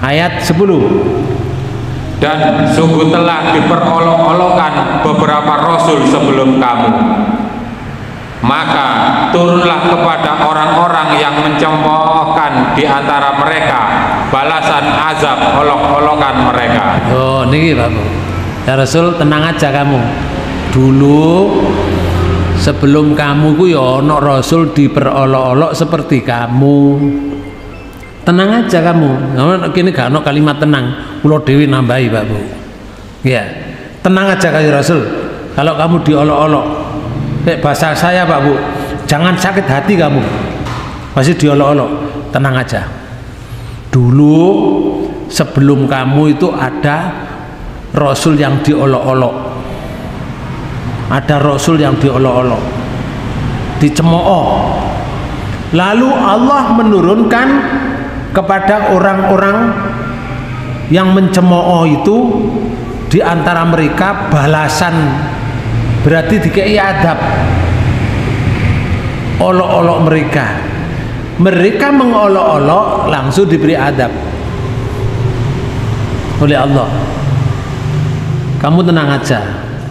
Ayat 10. Dan sungguh telah diperolok-olokkan beberapa rasul sebelum kamu, maka turunlah kepada orang-orang yang mencemoohkan di antara mereka balasan azab olok-olokan mereka. Oh, niki Pak Bu. Ya Rasul, tenang aja kamu. Dulu sebelum kamu ku ya ono Rasul diperolok-olok seperti kamu. Tenang aja kamu. Kini gak ono kalimat tenang. Kula dhewe nambahi Pak Bu. Ya. Tenang aja kali Rasul. Kalau kamu diolok-olok, bahasa saya Pak Bu, jangan sakit hati kamu. Masih diolok-olok. Tenang aja. Dulu sebelum kamu itu ada Rasul yang diolok-olok, ada Rasul yang diolok-olok, dicemooh. Lalu Allah menurunkan kepada orang-orang yang mencemooh itu di antara mereka balasan, berarti dikei adab olok-olok mereka. Mereka mengolok-olok langsung diberi adab oleh Allah. Kamu tenang aja,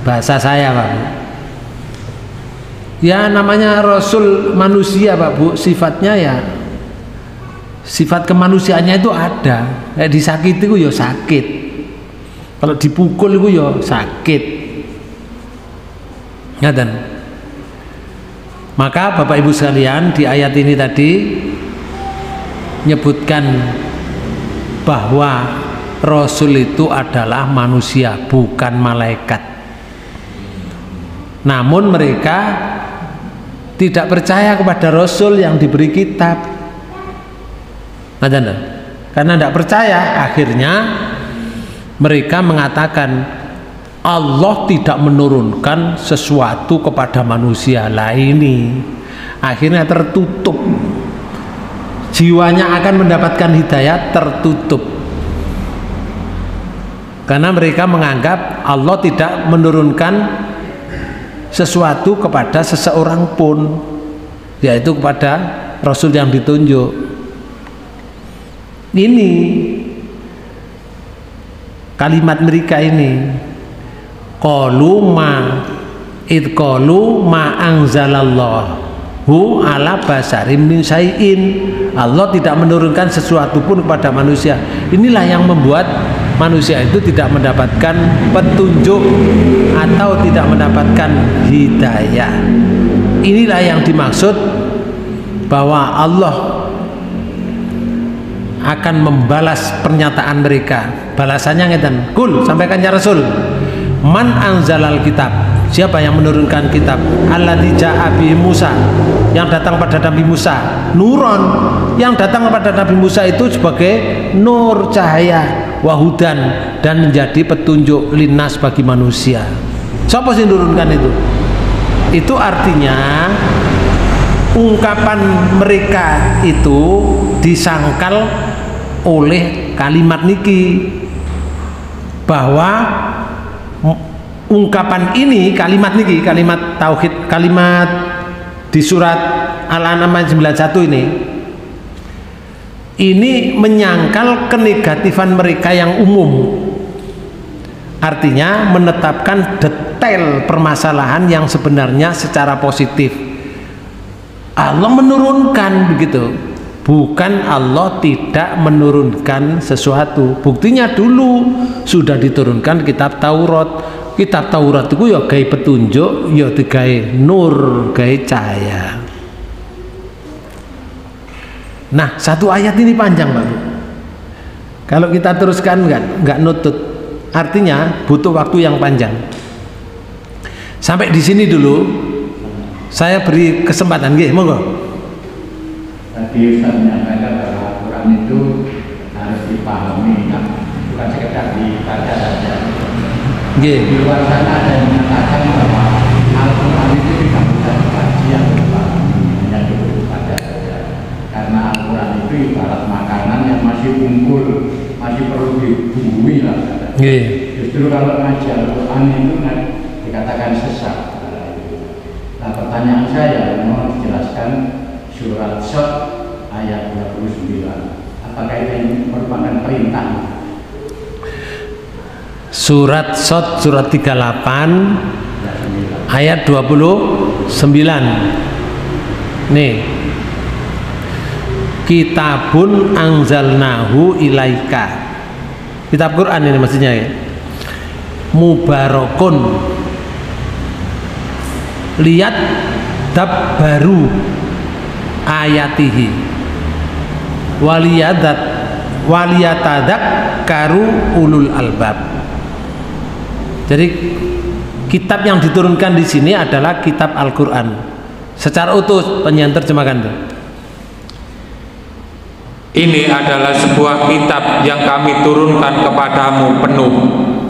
bahasa saya Pak Bu. Ya namanya Rasul manusia Pak Bu, sifatnya ya sifat kemanusiaannya itu ada. Kayak disakiti itu ya sakit, kalau dipukul itu ya sakit. Ngaten. Maka Bapak Ibu sekalian, di ayat ini tadi menyebutkan bahwa Rasul itu adalah manusia, bukan malaikat. Namun mereka tidak percaya kepada Rasul yang diberi kitab. Karena tidak percaya, akhirnya mereka mengatakan Allah tidak menurunkan sesuatu kepada manusia. Lah ini akhirnya tertutup, jiwanya akan mendapatkan hidayah tertutup, karena mereka menganggap Allah tidak menurunkan sesuatu kepada seseorang pun, yaitu kepada Rasul yang ditunjuk. Ini kalimat mereka ini, qalu ma anzalallahu ala basarim min syai'in. Allah tidak menurunkan sesuatu pun kepada manusia. Inilah yang membuat manusia itu tidak mendapatkan petunjuk atau tidak mendapatkan hidayah. Inilah yang dimaksud bahwa Allah akan membalas pernyataan mereka. Balasannya ngeten, kul, sampaikan ya Rasul, man anzalal kitab, siapa yang menurunkan kitab, alladzi ja'a bihi Musa, yang datang pada Nabi Musa, nuron, yang datang kepada Nabi Musa itu sebagai nur, cahaya, wahudan, dan menjadi petunjuk linnas bagi manusia. Siapa sih menurunkan itu? Itu artinya ungkapan mereka itu disangkal oleh kalimat niki, bahwa ungkapan ini, kalimat niki, kalimat tauhid, kalimat di surat Al-An'am 91 ini menyangkal kenegatifan mereka yang umum. Artinya menetapkan detail permasalahan yang sebenarnya secara positif. Allah menurunkan begitu, bukan Allah tidak menurunkan sesuatu. Buktinya dulu sudah diturunkan kitab Taurat. Kitab Taurat itu ya gawe petunjuk, ya digawe nur, gawe cahaya. Nah, satu ayat ini panjang, Pak. Kalau kita teruskan nggak nutut. Artinya butuh waktu yang panjang. Sampai di sini dulu. Saya beri kesempatan, nggih, monggo. Tadi Ustaz menyampaikan bahwa Al-Quran itu harus dipahami, bukan sekedar dibaca saja. Di luar sana ada yang mengatakan bahwa Al-Quran itu tidak bisa dikaji atau dipahami, hanya cukup dibaca saja. Karena Al-Quran itu ibarat makanan yang masih unggul, masih perlu dibumbui lah. Justru kalau ngaji Al-Quran itu dikatakan sesat. Nah, pertanyaan saya mohon dijelaskan surat Shad ayat 29. Apakah ini merupakan perintah? Surat Shad surat 38 ayat 29. Nih. Kitabun anzalnahu ilaika. Kitab Quran ini maksudnya ya. Mubarakun. Lihat dabbaru ayatihi waliyatadak karu ulul albab. Jadi kitab yang diturunkan di sini adalah kitab Al-Quran secara utuh. Penyanyi terjemahkan tuh. Ini adalah sebuah kitab yang kami turunkan kepadamu penuh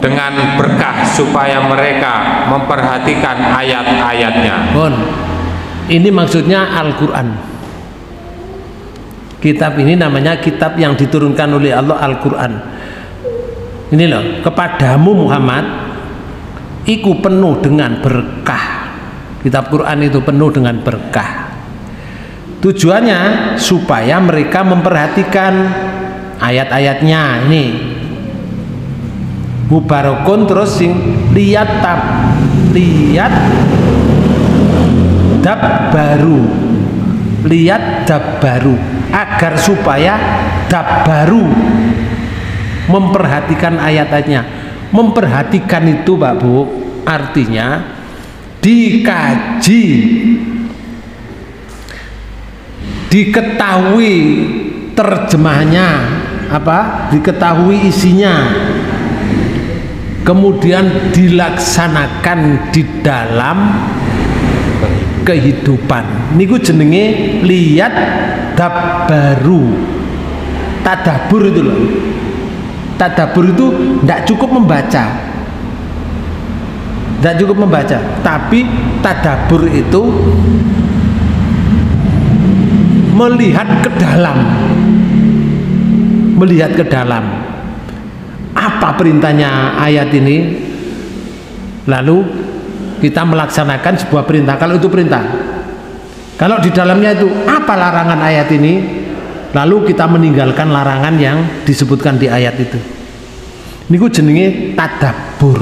dengan berkah supaya mereka memperhatikan ayat-ayatnya. Bon, ini maksudnya Al-Quran. Kitab ini namanya kitab yang diturunkan oleh Allah, Al-Quran. Ini loh, kepadamu Muhammad, iku penuh dengan berkah. Kitab Quran itu penuh dengan berkah. Tujuannya supaya mereka memperhatikan ayat-ayatnya. Ini mubarakun, terus sing lihat dabbaru, lihat dabbaru, agar supaya dabbaru memperhatikan ayat-ayatnya. Memperhatikan itu Pak Bu artinya dikaji, diketahui terjemahnya, diketahui isinya, kemudian dilaksanakan di dalam kehidupan, niku jenenge lihat dabbaru. Tadabur itu loh. Tadabur itu tidak cukup membaca, tapi tadabur itu melihat ke dalam. Apa perintahnya ayat ini, lalu kita melaksanakan sebuah perintah. Kalau itu perintah, kalau di dalamnya itu apa larangan ayat ini, lalu kita meninggalkan larangan yang disebutkan di ayat itu. Niku jenenge tadabbur.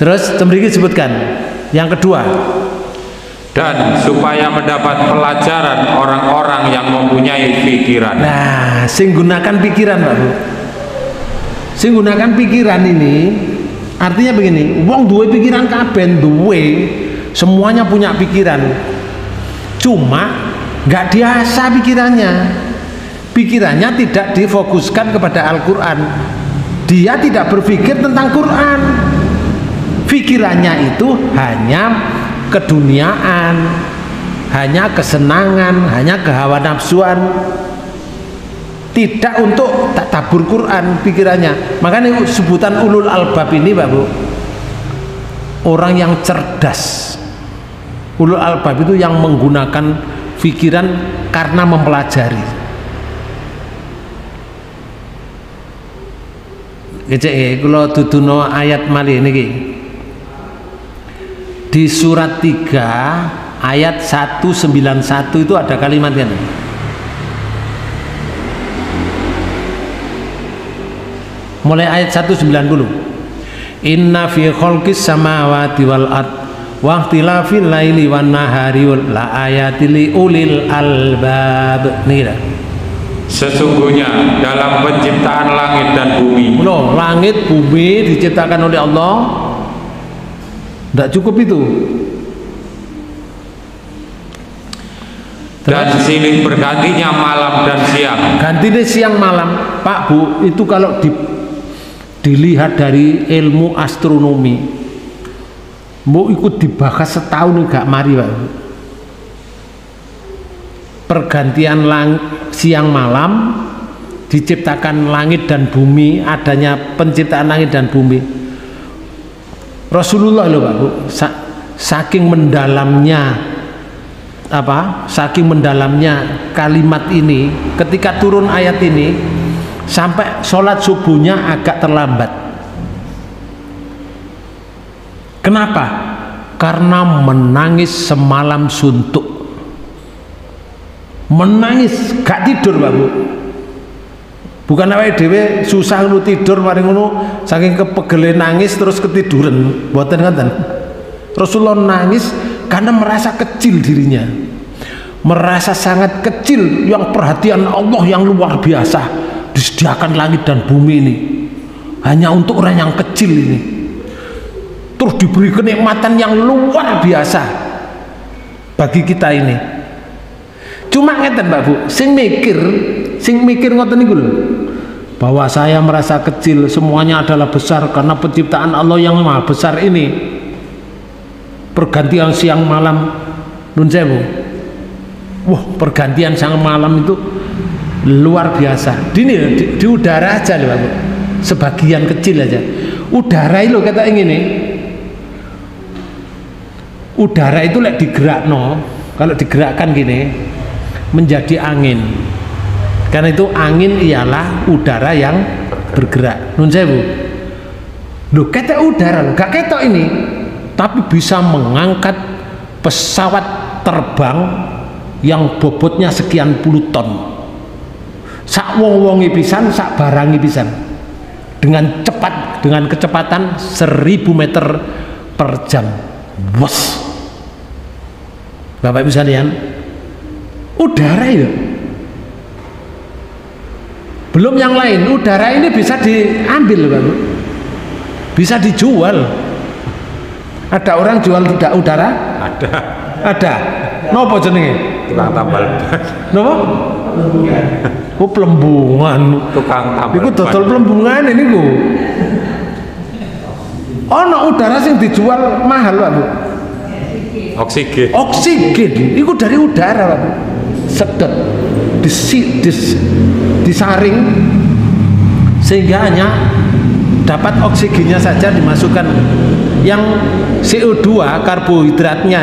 Terus mriki disebutkan yang kedua, dan supaya mendapat pelajaran orang-orang yang mempunyai pikiran. Nah, sing gunakan pikiran, Pak Bu. Sing gunakan pikiran ini artinya begini, wong duwe pikiran kabeh, duwe, semuanya punya pikiran. Cuma nggak diasah pikirannya. Pikirannya tidak difokuskan kepada Al-Quran. Dia tidak berpikir tentang Quran. Pikirannya itu hanya keduniaan, hanya kesenangan, hanya kehawa nafsuan. Tidak untuk tadabbur Quran pikirannya. Makanya sebutan ulul albab ini, Pak Bu, orang yang cerdas. Ulul albab itu yang menggunakan pikiran karena mempelajari. Kalau duduno ayat malih niki di surat 3 ayat 191 itu ada kalimat kan, mulai ayat 190, inna fi khalqis samawati wal ard wa ikhtilafil laili wan nahari la ayatil li ulil albab. Nih, sesungguhnya dalam penciptaan langit dan bumi. Loh, langit bumi diciptakan oleh Allah. Tidak cukup itu. Dan silih bergantinya malam dan siang. Gantinya siang malam, Pak Bu. Itu kalau dilihat dari ilmu astronomi, mau ikut dibahas setahun gak mari, Pak Bu. Pergantian siang malam, diciptakan langit dan bumi, adanya penciptaan langit dan bumi. Rasulullah loh, Pak Bu, saking mendalamnya kalimat ini, ketika turun ayat ini sampai sholat subuhnya agak terlambat. Kenapa? Karena menangis semalam suntuk. Menangis gak tidur, Pak Bu. Bukan awake dhewe susah ngono tidur mari ngono saking kepegele nangis terus ketiduran, mboten ngoten. Rasulullah nangis karena merasa kecil dirinya, merasa sangat kecil, yang perhatian Allah yang luar biasa disediakan langit dan bumi ini hanya untuk orang yang kecil ini, terus diberi kenikmatan yang luar biasa bagi kita ini. Cuma ngeten, Pak Bu, sing mikir ngoten niku lho, bahwa saya merasa kecil, semuanya adalah besar karena penciptaan Allah yang maha besar ini. Pergantian siang malam, nun sewu, wah, pergantian siang malam itu luar biasa. Di udara aja loh, Pak Bu, sebagian kecil aja. Udara itu kata ini, udara itu lek digerakno, kalau digerakkan gini menjadi angin. Karena itu angin ialah udara yang bergerak. Nun sewu, loh, kata udara loh, gak ketok ini, tapi bisa mengangkat pesawat terbang yang bobotnya sekian puluh ton, sak wong-wongi pisan, sak barangi pisan, dengan cepat, dengan kecepatan 1000 meter per jam. Wos, Bapak Ibu sekalian, udara itu belum yang lain. Udara ini bisa diambil, Pak Bu, bisa dijual. Ada orang jual udara? Ada. Nopo jenenge? Tukang tambal ban. Nopo? Oh pelembungan. Tukang tambal. Iku dodol pelembungan ini ku. Ono udara sing dijual mahal Pak Bu. Oksigen. Oksigen. Iku dari udara Pak Bu. Sedot. Disaring sehingga hanya dapat oksigennya saja dimasukkan, yang CO2 karbohidratnya,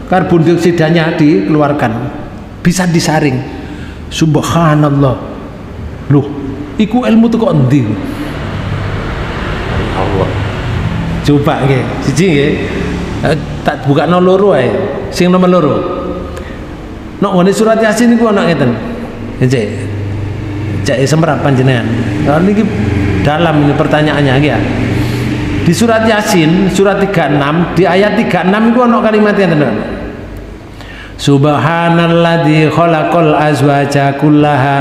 karbon dioksidanya dikeluarkan, bisa disaring. Subhanallah. Loh, iku ilmu tuh kok endi? Allah. Coba nggih, siji nggih. Tak bukakno loro ae. Sing nomor loro. Nek ngene surat Yasin niku ana ngeten. Nggih. Cek semrat panjenengan. Kalau ini dalam ini pertanyaannya ya. Di surat Yasin surat 36 di ayat 36 itu ada kalimatnya tenan. Subhanalladzi khalaqal azwaja kullaha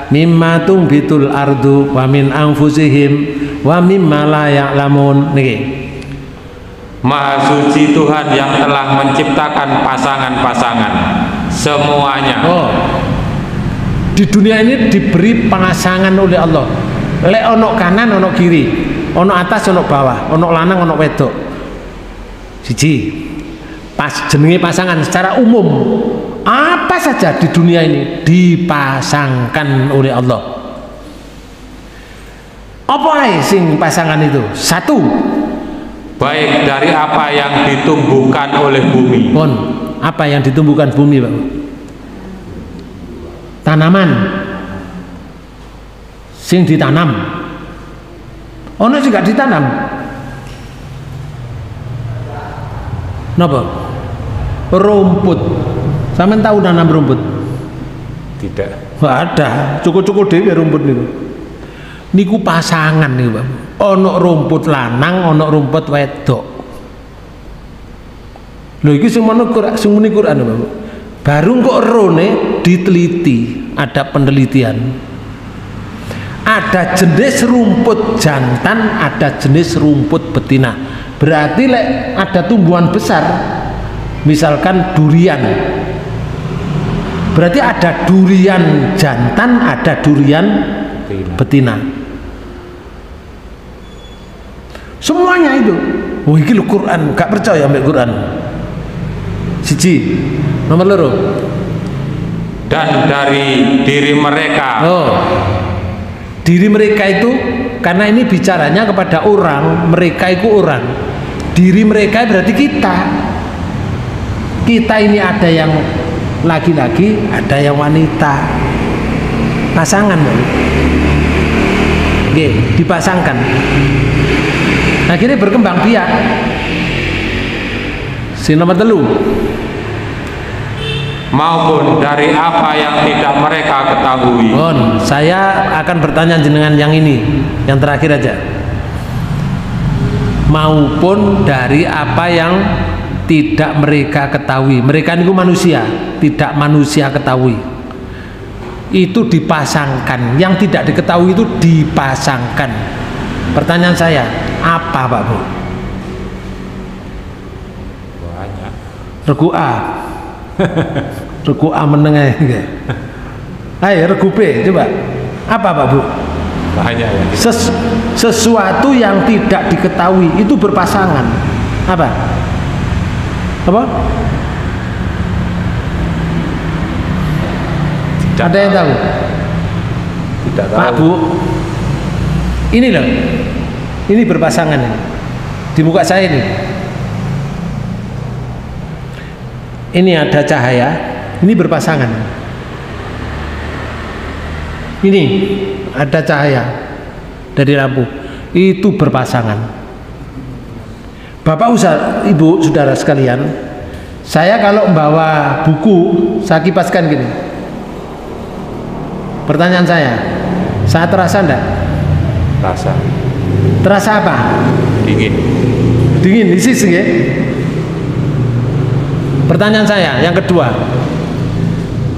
mimma tumbitul ardu wa min anfusihim wa mimma la ya'lamun. Niki. Maha suci Tuhan yang telah menciptakan pasangan-pasangan semuanya. Oh. Di dunia ini diberi pasangan oleh Allah. Lek ono kanan ono kiri, ono atas ono bawah, ono lanang ono wedok. Siji. Pas jenenge pasangan secara umum. Apa saja di dunia ini dipasangkan oleh Allah. Apa ae sing pasangan itu? Satu. Baik dari apa yang ditumbuhkan oleh bumi. Pon, apa yang ditumbuhkan bumi, Pak? Tanaman sing ditanam, ono juga ditanam. Napa? Rumput. Sampeyan tahu nanam rumput? Tidak. Nggak ada. Cukup-cukup dhewe rumput niku. Niku pasangan niku, Pak. Ono rumput lanang, ono rumput wedok. Lho iki sing muni Quran, Pak. Baru kok rone diteliti, ada penelitian. Ada jenis rumput jantan, ada jenis rumput betina. Berarti lek ada tumbuhan besar, misalkan durian. Berarti ada durian jantan, ada durian betina. Semuanya itu. Oh iki lho Quran, gak percaya ambek Quran. Siji. Nomor loro. Dan dari diri mereka. Oh. Diri mereka itu karena ini bicaranya kepada orang, mereka itu orang. Diri mereka berarti kita. Kita ini ada yang laki-laki, ada yang wanita. Pasangan, Bang. Oke, dipasangkan. Akhirnya berkembang biak. Si nomor telu. Maupun dari apa yang tidak mereka ketahui. Bon, saya akan bertanya jenengan yang ini, yang terakhir aja. Maupun dari apa yang tidak mereka ketahui. Mereka itu manusia, tidak manusia ketahui. Itu dipasangkan. Yang tidak diketahui itu dipasangkan. Pertanyaan saya, apa Pak Bu? Banyak. Regu A. Regu A menengah. Ayo regu B coba. Apa Pak Bu? Banyak ya. Sesuatu yang tidak diketahui itu berpasangan. Apa? Apa? Tidak. Ada yang tahu? Tidak tahu. Pak Bu, ini loh, ini berpasangan ini. Di muka saya ini. Ini ada cahaya, ini berpasangan. Ini ada cahaya dari lampu, itu berpasangan. Bapak Ibu, saudara sekalian, saya kalau membawa buku, saya kipaskan gini. Pertanyaan saya terasa enggak? Rasa. Terasa apa? Dingin. Dingin, isis ya? Pertanyaan saya yang kedua,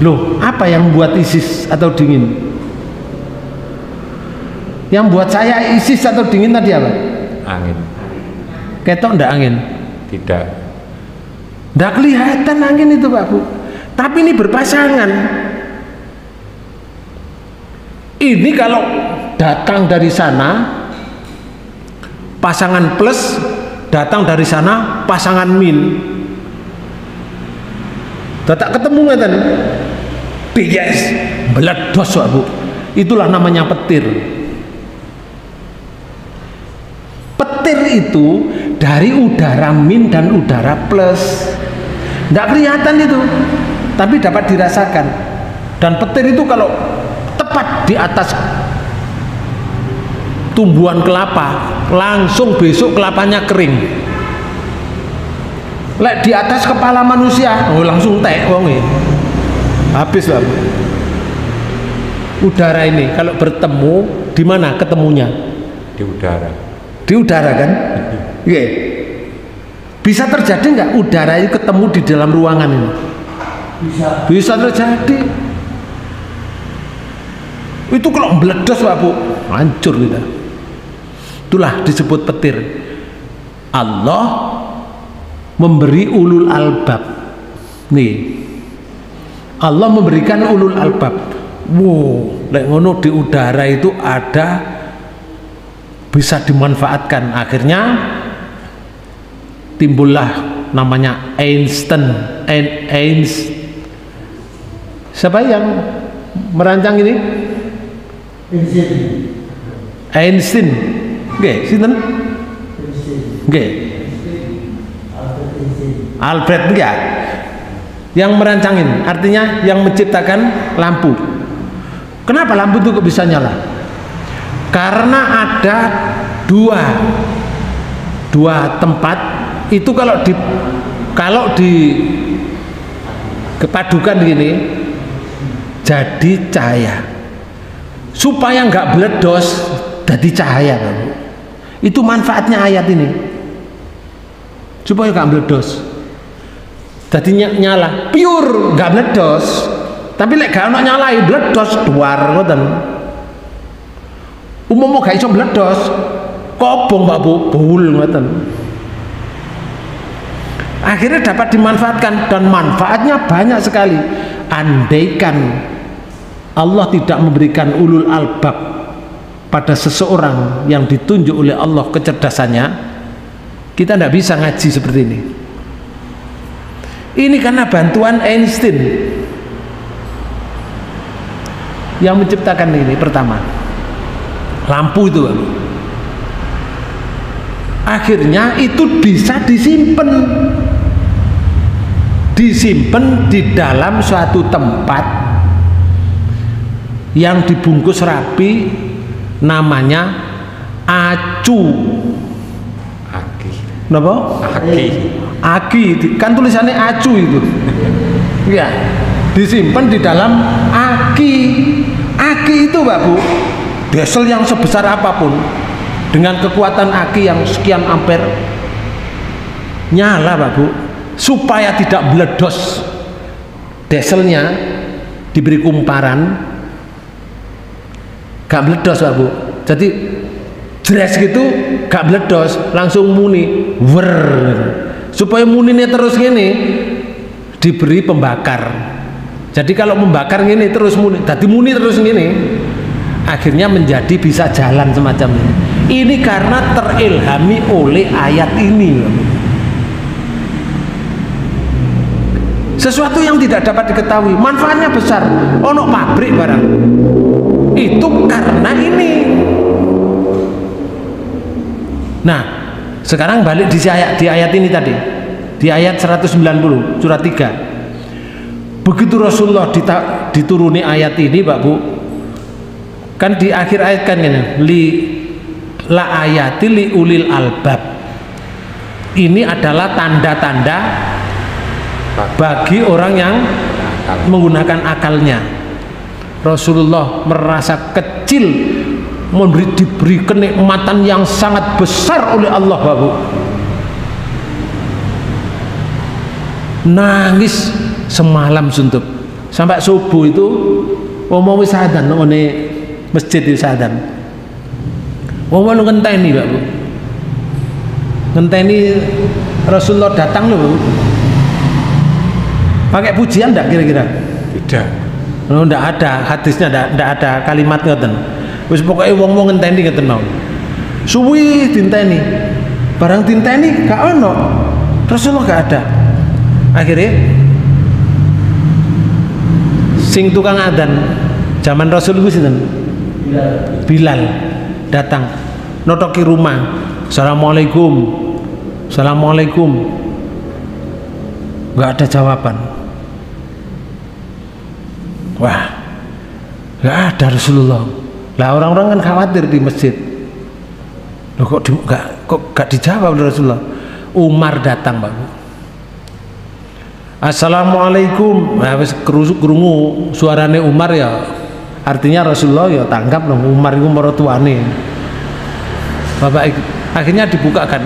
loh apa yang membuat isis atau dingin? Yang buat saya isis atau dingin tadi apa? Angin. Ketok ndak angin? Tidak. Ndak kelihatan angin itu Pak Bu. Tapi ini berpasangan. Ini kalau datang dari sana pasangan plus, datang dari sana pasangan min, tak ketemu ngeten, yes, meledos Bu. Itulah namanya petir. Petir itu dari udara min dan udara plus, tidak kelihatan itu, tapi dapat dirasakan. Dan petir itu kalau tepat di atas tumbuhan kelapa, langsung besok kelapanya kering. Lek di atas kepala manusia, oh langsung tek wonge. Habis lah. Udara ini kalau bertemu di mana ketemunya? Di udara. Di udara kan? Iya. Bisa terjadi nggak udara ini ketemu di dalam ruangan ini? Bisa terjadi. Itu kalau meledos Pak Bu, hancur kita. Itulah disebut petir. Allah memberi ulul albab. Nih, Allah memberikan ulul albab. Wow, lek ngono di udara itu ada, bisa dimanfaatkan. Akhirnya timbullah namanya Einstein. Siapa yang merancang ini? Einstein. Nggih, sinten? Nggih. Albert enggak? Yang merancangin, artinya yang menciptakan lampu. Kenapa lampu itu kok bisa nyala? Karena ada dua tempat itu kalau di kepadukan gini jadi cahaya. Supaya nggak meledos jadi cahaya kan? Itu manfaatnya ayat ini, supaya nggak meledos jadi nyala pure, nggak meledos. Tapi lek gak ono nyalai meledos duar ngoten. Umum gak iso meledos kobong Pak Bu, bul ngoten. Akhirnya dapat dimanfaatkan dan manfaatnya banyak sekali. Andaikan Allah tidak memberikan ulul albab pada seseorang yang ditunjuk oleh Allah kecerdasannya, kita tidak bisa ngaji seperti ini. Ini karena bantuan Einstein yang menciptakan ini. Pertama, lampu itu akhirnya itu bisa disimpan di dalam suatu tempat yang dibungkus rapi, namanya acu. Kenapa? Aki kan tulisannya acu itu. Ya, disimpan di dalam aki. Aki itu Pak Bu, diesel yang sebesar apapun dengan kekuatan aki yang sekian ampere nyala Pak Bu, supaya tidak meledos. Dieselnya diberi kumparan, gak meledos Pak Bu. Jadi jelas gitu gak meledos, langsung muni wer. Supaya muninya terus gini diberi pembakar. Jadi kalau membakar gini terus muni, jadi muni terus gini, akhirnya menjadi bisa jalan semacam ini. Ini karena terilhami oleh ayat ini. Sesuatu yang tidak dapat diketahui, manfaatnya besar. Ono pabrik barang itu karena ini. Nah, sekarang balik di ayat ini tadi, di ayat 190 surat 3. Begitu Rasulullah dituruni ayat ini Pak Bu, kan di akhir ayat kan ini, la ayati li ulil albab. Ini adalah tanda-tanda bagi orang yang menggunakan akalnya. Rasulullah merasa kecil, diberi kenikmatan yang sangat besar oleh Allah Pak Bu. Nangis semalam suntuk sampai subuh itu mau wisadan ngene masjid wisadan. Mau ngenteni Pak Bu. Ngenteni Rasulullah datang loh Pak Bu. Pakai pujian enggak kira-kira? Tidak. ndak ada hadisnya, ndak ada kalimat ngoten. Wis pokoke wong-wong ngenteni ngoten mawon. Suwi dinteni. Barang dinteni gak ono. Rasulullah gak ada. Akhirnya sing tukang adzan zaman Rasul itu sinten? Bilal datang notoki rumah. Assalamualaikum. Assalamualaikum. Gak ada jawaban. Wah, gak ada Rasulullah. Lah orang-orang kan khawatir di masjid. Loh, kok gak dijawab Rasulullah. Umar datang, Pak. Assalamualaikum. Nah, wis krungu suarane Umar ya. Artinya Rasulullah ya tanggap dong, Umar itu mertuane. Bapak akhirnya dibukakan.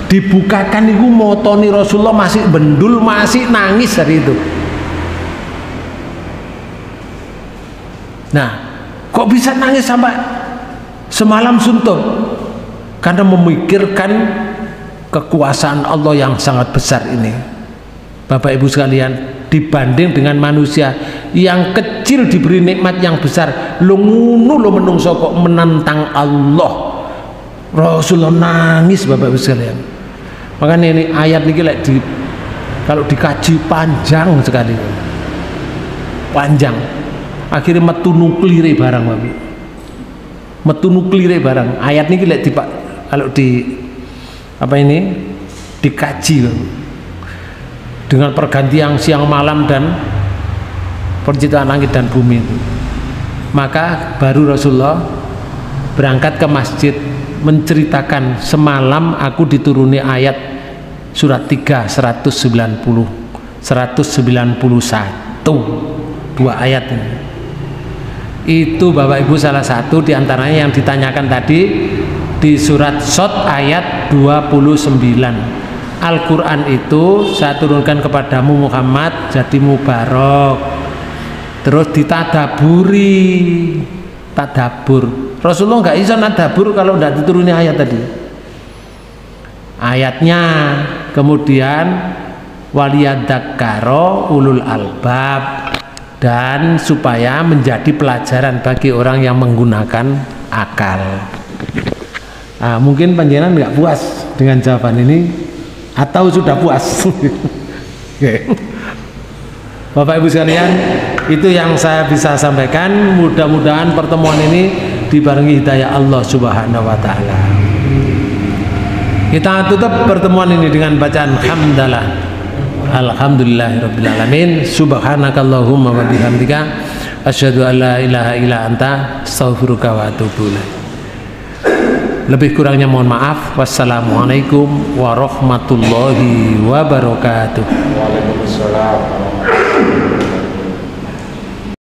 Dibukakan itu motoni Rasulullah masih bendul, masih nangis hari itu. Nah, kok bisa nangis sampai semalam suntuk? Karena memikirkan kekuasaan Allah yang sangat besar ini. Bapak Ibu sekalian, dibanding dengan manusia yang kecil diberi nikmat yang besar, lo ngunu lo menungso kok menantang Allah. Rasulullah nangis, Bapak Ibu sekalian. Makanya ini ayat ini kalau dikaji panjang sekali, panjang. Akhirnya metu nuklire barang, Bapak. Metu nuklire barang. Ayat ini kalau dikaji, Bapak. Dengan pergantian siang malam dan penciptaan langit dan bumi itu, maka baru Rasulullah berangkat ke masjid menceritakan, semalam aku dituruni ayat surat 3 191 dua ayat ini. Itu Bapak Ibu salah satu diantaranya yang ditanyakan tadi di surat Shad ayat 29. Al-Quran itu saya turunkan kepadamu Muhammad jadi mubarak, terus ditadaburi, tadabur. Rasulullah nggak bisa nadabur kalau tidak dituruni ayat tadi. Ayatnya kemudian waliyadzakaro ulul albab, dan supaya menjadi pelajaran bagi orang yang menggunakan akal. Nah, mungkin panjenengan nggak puas dengan jawaban ini, atau sudah puas? Bapak Ibu sekalian, itu yang saya bisa sampaikan. Mudah-mudahan pertemuan ini dibarengi hidayah Allah Subhanahu wa taala. Kita tutup pertemuan ini dengan bacaan hamdalah. Alhamdulillahirabbil alamin. Subhanakallahumma wa bihamdika asyhadu an la ilaha illa anta astaghfiruka wa atubu ilaik. Lebih kurangnya mohon maaf. Wassalamualaikum warahmatullahi wabarakatuh. Waalaikumsalam.